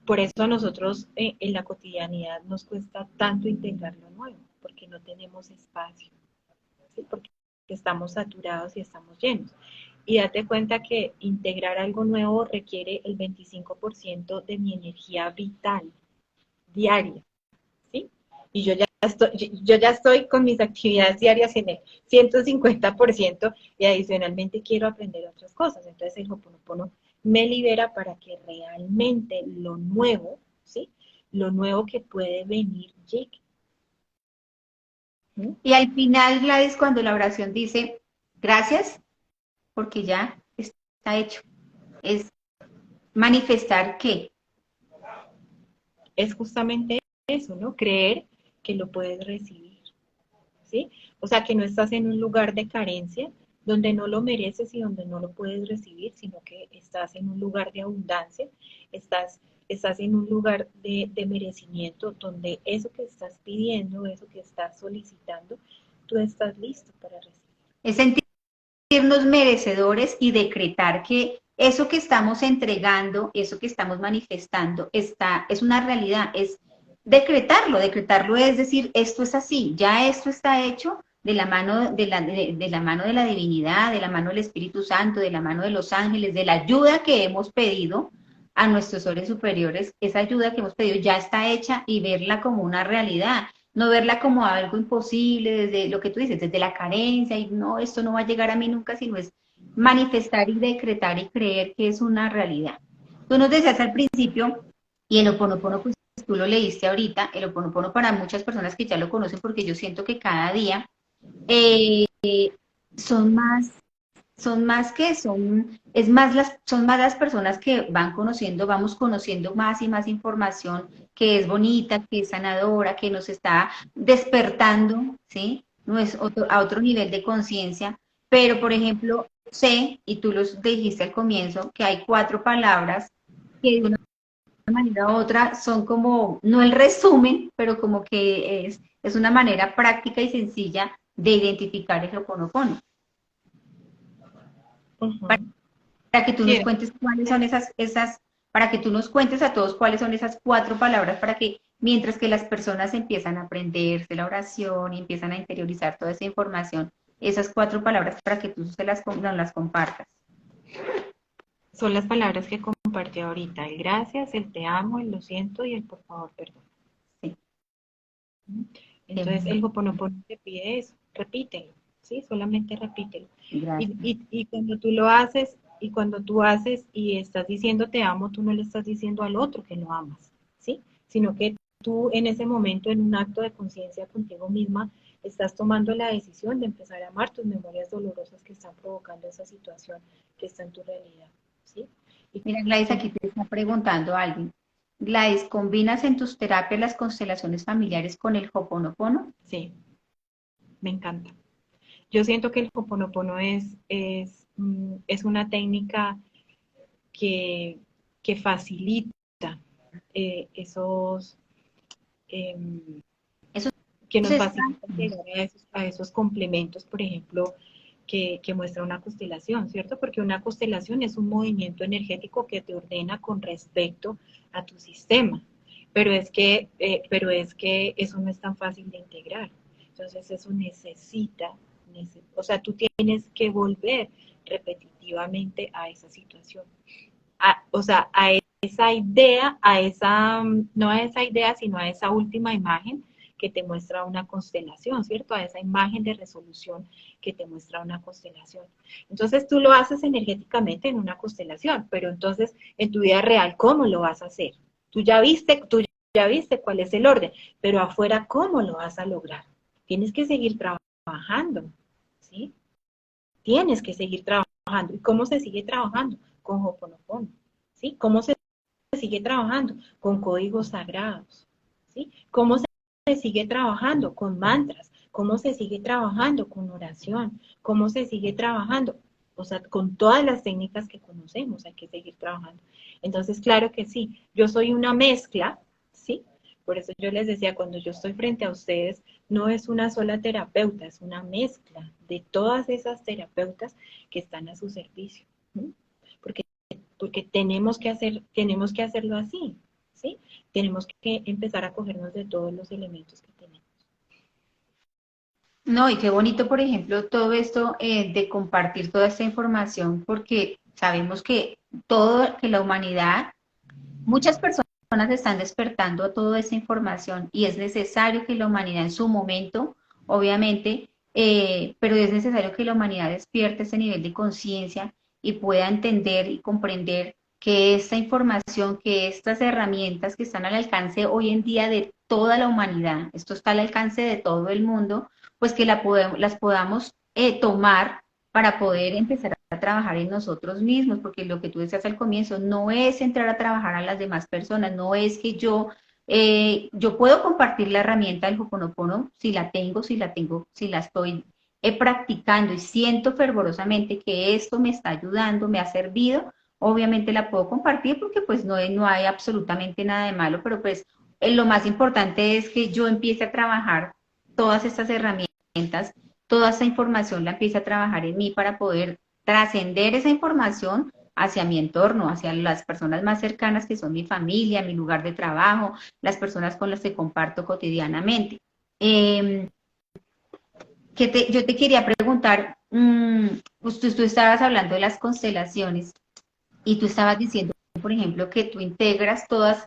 [SPEAKER 2] por eso a nosotros en la cotidianidad nos cuesta tanto integrar lo nuevo, porque no tenemos espacio, ¿sí? Porque estamos saturados y estamos llenos. Y date cuenta que integrar algo nuevo requiere el 25% de mi energía vital diaria, ¿sí? Y yo ya estoy con mis actividades diarias en el 150% y adicionalmente quiero aprender otras cosas. Entonces el Ho'oponopono me libera para que realmente lo nuevo, ¿sí? Lo nuevo que puede venir llegue.
[SPEAKER 1] ¿Mm? Y al final, Gladys, cuando la oración dice, gracias, porque ya está hecho, es manifestar que
[SPEAKER 2] Es justamente eso, ¿no? Creer que lo puedes recibir, ¿sí? O sea, que no estás en un lugar de carencia donde no lo mereces y donde no lo puedes recibir, sino que estás en un lugar de abundancia, estás en un lugar de merecimiento donde eso que estás pidiendo, eso que estás solicitando, tú estás listo para recibir.
[SPEAKER 1] es sentirnos merecedores y decretar que eso que estamos entregando, eso que estamos manifestando, es una realidad, es decretarlo es decir, esto es así, ya esto está hecho de la mano de la mano de la divinidad, de la mano del Espíritu Santo, de la mano de los ángeles, de la ayuda que hemos pedido a nuestros seres superiores, esa ayuda que hemos pedido ya está hecha y verla como una realidad, no verla como algo imposible, desde lo que tú dices, desde la carencia, y no, esto no va a llegar a mí nunca si no es manifestar y decretar y creer que es una realidad. Tú nos decías al principio, y el Ho'oponopono, pues tú lo leíste ahorita, el Ho'oponopono para muchas personas que ya lo conocen, porque yo siento que cada día eh, son más son más las personas que van conociendo, vamos conociendo más y más información que es bonita, que es sanadora, que nos está despertando, ¿sí? No es a otro nivel de conciencia, pero por ejemplo, sé, y tú los dijiste al comienzo, que hay 4 palabras que de una manera u otra son como, no el resumen, pero como que es una manera práctica y sencilla de identificar el Ho'oponopono.
[SPEAKER 2] Ujú.
[SPEAKER 1] Para que tú nos
[SPEAKER 2] Sí,
[SPEAKER 1] cuentes cuáles son para que tú nos cuentes a todos cuáles son esas 4 palabras para que mientras que las personas empiezan a aprenderse la oración y empiezan a interiorizar toda esa información, esas 4 palabras para que tú nos las compartas.
[SPEAKER 2] son las palabras que compartí ahorita, el gracias, el te amo, el lo siento y el por favor, perdón.
[SPEAKER 1] Sí,
[SPEAKER 2] Entonces el Ho'oponopono te pide eso, repítelo, ¿sí? Solamente repítelo.
[SPEAKER 1] gracias.
[SPEAKER 2] Y cuando tú lo haces, y cuando tú haces y estás diciendo te amo, tú no le estás diciendo al otro que lo amas, ¿sí? Sino que tú en ese momento, en un acto de conciencia contigo misma, estás tomando la decisión de empezar a amar tus memorias dolorosas que están provocando esa situación que está en tu realidad, ¿sí? Y,
[SPEAKER 1] Mira, Gladys,
[SPEAKER 2] y
[SPEAKER 1] aquí te está preguntando alguien. Gladys, ¿combinas en tus terapias las constelaciones familiares con el Ho'oponopono?
[SPEAKER 2] sí, me encanta. Yo siento que el Ho'oponopono es una técnica que, que facilita esos, eh,
[SPEAKER 1] Eso
[SPEAKER 2] que nos
[SPEAKER 1] es
[SPEAKER 2] facilita llegar a esos complementos, por ejemplo, que muestra una constelación, ¿cierto? Porque una constelación es un movimiento energético que te ordena con respecto a tu sistema, pero es que eso no es tan fácil de integrar. Entonces eso o sea, tú tienes que volver repetitivamente a esa situación. O sea, a esa idea, no a esa idea, sino a esa última imagen que te muestra una constelación, ¿cierto? A esa imagen de resolución que te muestra una constelación. Entonces tú lo haces energéticamente en una constelación, pero entonces en tu vida real, ¿cómo lo vas a hacer? Tú ya viste cuál es el orden, pero afuera, ¿cómo lo vas a lograr? Tienes que seguir trabajando, ¿sí? Tienes que seguir trabajando. ¿Y cómo se sigue trabajando? Con Ho'oponopono, ¿sí? ¿Cómo se sigue trabajando? Con códigos sagrados, ¿sí? ¿Cómo se sigue trabajando? Con mantras. ¿Cómo se sigue trabajando? Con oración. ¿Cómo se sigue trabajando? O sea, con todas las técnicas que conocemos hay que seguir trabajando. Entonces, claro que sí, yo soy una mezcla, ¿sí? Por eso yo les decía, cuando yo estoy frente a ustedes, no es una sola terapeuta, es una mezcla de todas esas terapeutas que están a su servicio. ¿Sí? Porque, porque tenemos que hacerlo así, ¿sí? Tenemos que empezar a cogernos de todos los elementos que tenemos.
[SPEAKER 1] No, y qué bonito, por ejemplo, todo esto de compartir toda esta información, porque sabemos que la humanidad, muchas personas están despertando a toda esa información y es necesario que la humanidad en su momento, obviamente, pero es necesario que la humanidad despierte ese nivel de conciencia y pueda entender y comprender que esta información, que estas herramientas que están al alcance hoy en día de toda la humanidad, esto está al alcance de todo el mundo, pues que las podamos tomar para poder empezar a trabajar en nosotros mismos, porque lo que tú decías al comienzo no es entrar a trabajar a las demás personas, no es que yo puedo compartir la herramienta del Ho'oponopono si la estoy practicando y siento fervorosamente que esto me está ayudando, me ha servido, obviamente la puedo compartir porque pues no hay absolutamente nada de malo, pero pues lo más importante es que yo empiece a trabajar todas estas herramientas, toda esa información la empiece a trabajar en mí para poder trascender esa información hacia mi entorno, hacia las personas más cercanas que son mi familia, mi lugar de trabajo, las personas con las que comparto cotidianamente. Eh, yo te quería preguntar, pues tú estabas hablando de las constelaciones y tú estabas diciendo, por ejemplo, que tú integras todas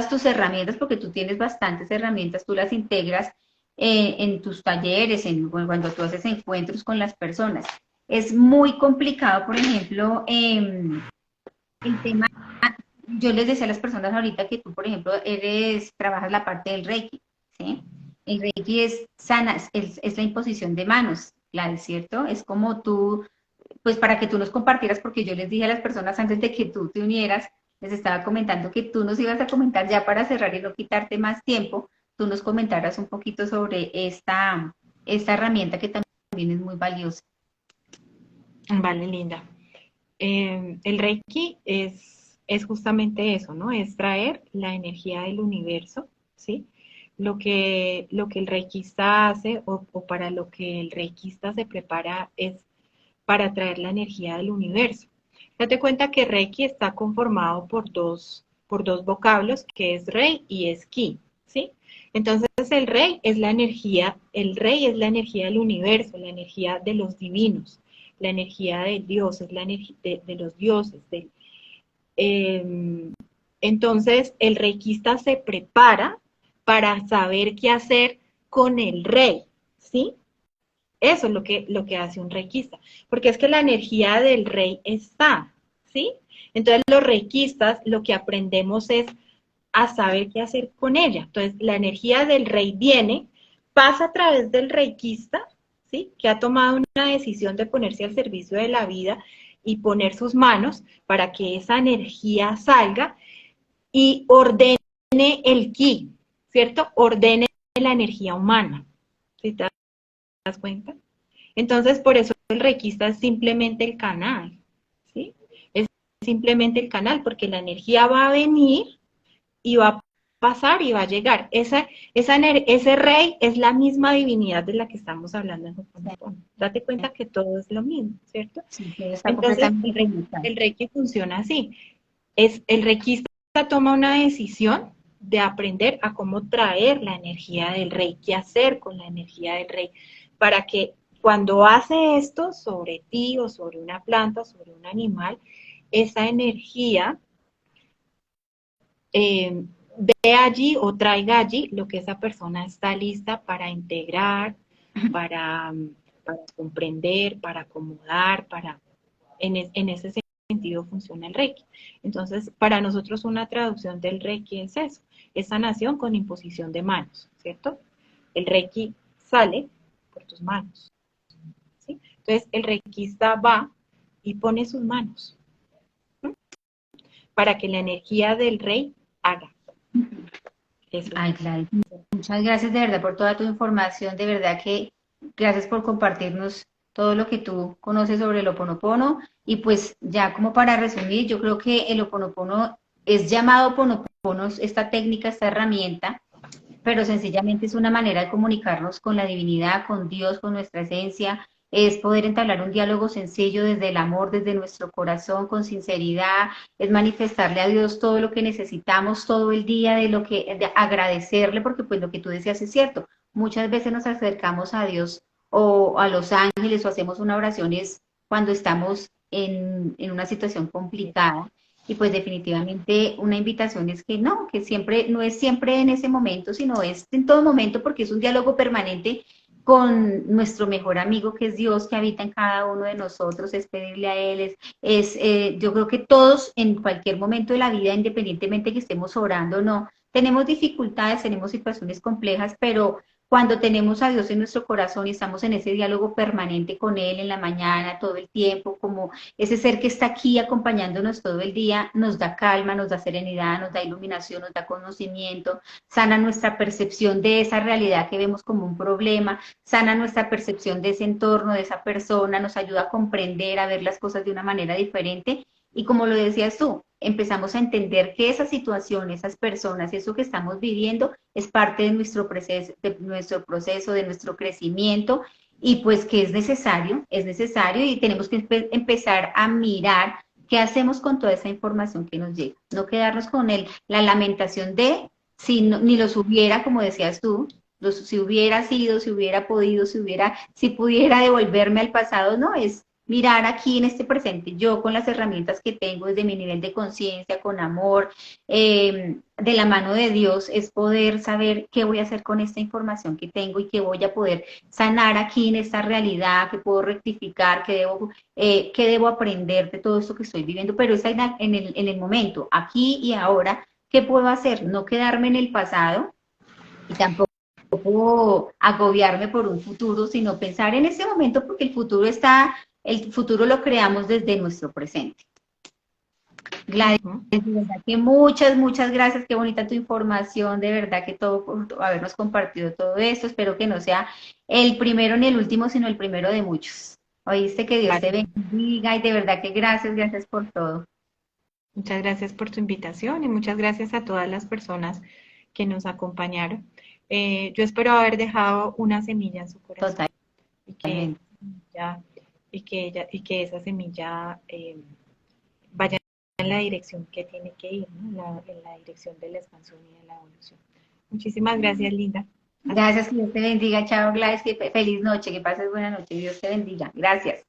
[SPEAKER 1] tus herramientas, porque tú tienes bastantes herramientas, tú las integras en tus talleres, cuando tú haces encuentros con las personas. es muy complicado, por ejemplo, el tema, yo les decía a las personas ahorita que tú, por ejemplo, trabajas la parte del Reiki, ¿sí? El Reiki es sana, es la imposición de manos, Gladys, ¿cierto? Es como tú, pues para que tú nos compartieras, porque yo les dije a las personas antes de que tú te unieras, les estaba comentando que tú nos ibas a comentar ya para cerrar y no quitarte más tiempo, tú nos comentaras un poquito sobre esta herramienta que también es muy valiosa.
[SPEAKER 2] Vale, Linda. El Reiki es justamente eso, ¿no? Es traer la energía del universo, ¿sí? Lo que el reikista hace o para lo que el reikista se prepara es para traer la energía del universo. Date cuenta que Reiki está conformado por dos vocablos, que es Rei y es Ki, ¿sí? Entonces el Rei es la energía del universo, la energía de los divinos, la energía de Dios, es la energía de los dioses. Eh, entonces el reikista se prepara para saber qué hacer con el rey, ¿sí? Eso es lo que hace un reikista, porque es que la energía del rey está, ¿sí? Entonces los reikistas lo que aprendemos es a saber qué hacer con ella. Entonces la energía del rey viene, pasa a través del reikista, ¿sí? Que ha tomado una decisión de ponerse al servicio de la vida y poner sus manos para que esa energía salga y ordene el ki, ¿cierto? Ordene la energía humana, ¿sí te das cuenta? Entonces, por eso el requista es simplemente el canal, ¿sí? Es simplemente el canal, porque la energía va a venir y va a pasar y va a llegar. Ese rey es la misma divinidad de la que estamos hablando en Ho'oponopono. Date cuenta que todo es lo mismo, ¿cierto?
[SPEAKER 1] Sí, todo está
[SPEAKER 2] Entonces,
[SPEAKER 1] completamente conectado.
[SPEAKER 2] el reiki funciona así. El reikista toma una decisión de aprender a cómo traer la energía del rey, qué hacer con la energía del rey, para que cuando hace esto sobre ti o sobre una planta, sobre un animal, esa energía eh, ve allí o traiga allí lo que esa persona está lista para integrar, para, para comprender, para acomodar, en ese sentido funciona el Reiki. Entonces, para nosotros una traducción del Reiki es eso, es sanación con imposición de manos, ¿cierto? El Reiki sale por tus manos, ¿sí? Entonces, el reikista va y pone sus manos, ¿sí? Para que la energía del rey haga. Eso es.
[SPEAKER 1] Ay, Gladys, muchas gracias de verdad por toda tu información, de verdad que gracias por compartirnos todo lo que tú conoces sobre el Oponopono y pues ya como para resumir, yo creo que el Oponopono es llamado Oponopono, esta técnica, esta herramienta, pero sencillamente es una manera de comunicarnos con la divinidad, con Dios, con nuestra esencia, es poder entablar un diálogo sencillo desde el amor, desde nuestro corazón, con sinceridad, es manifestarle a Dios todo lo que necesitamos todo el día, de agradecerle, porque pues lo que tú decías es cierto, muchas veces nos acercamos a Dios o a los ángeles o hacemos una oración es cuando estamos en una situación complicada y pues definitivamente una invitación es que no, que siempre, no es siempre en ese momento, sino es en todo momento porque es un diálogo permanente con nuestro mejor amigo que es Dios, que habita en cada uno de nosotros, es pedirle a Él, yo creo que todos en cualquier momento de la vida, independientemente que estemos orando o no, tenemos dificultades, tenemos situaciones complejas, pero cuando tenemos a Dios en nuestro corazón y estamos en ese diálogo permanente con Él en la mañana, todo el tiempo, como ese ser que está aquí acompañándonos todo el día, nos da calma, nos da serenidad, nos da iluminación, nos da conocimiento, sana nuestra percepción de esa realidad que vemos como un problema, sana nuestra percepción de ese entorno, de esa persona, nos ayuda a comprender, a ver las cosas de una manera diferente. Y como lo decías tú, empezamos a entender que esa situación, esas personas, eso que estamos viviendo es parte de nuestro crecimiento y pues que es necesario y tenemos que empezar a mirar qué hacemos con toda esa información que nos llega. No quedarnos con la lamentación de si no, ni los hubiera, como decías tú, si hubiera sido, si hubiera podido, si pudiera devolverme al pasado, no, mirar aquí en este presente, yo con las herramientas que tengo desde mi nivel de conciencia, con amor, de la mano de Dios, es poder saber qué voy a hacer con esta información que tengo y qué voy a poder sanar aquí en esta realidad, qué puedo rectificar, qué debo aprender de todo esto que estoy viviendo, pero es en el momento, aquí y ahora, ¿qué puedo hacer? No quedarme en el pasado y tampoco agobiarme por un futuro, sino pensar en ese momento porque el futuro lo creamos desde nuestro presente. Gladys,
[SPEAKER 2] Ujú.
[SPEAKER 1] de verdad que muchas gracias, qué bonita tu información, de verdad que todo por habernos compartido todo esto, espero que no sea el primero ni el último, sino el primero de muchos. Oíste, que Dios te
[SPEAKER 2] Vale,
[SPEAKER 1] bendiga y de verdad que gracias por todo.
[SPEAKER 2] muchas gracias por tu invitación y muchas gracias a todas las personas que nos acompañaron. Yo espero haber dejado una semilla en su corazón y que
[SPEAKER 1] Totalmente.
[SPEAKER 2] ella, y que esa semilla vaya en la dirección que tiene que ir, ¿no? En la dirección de la expansión y de la evolución. Muchísimas gracias, Linda. Hasta
[SPEAKER 1] Gracias, que Dios te bendiga, chao Gladys, que feliz noche, que pases buena noche, Dios te bendiga. Gracias.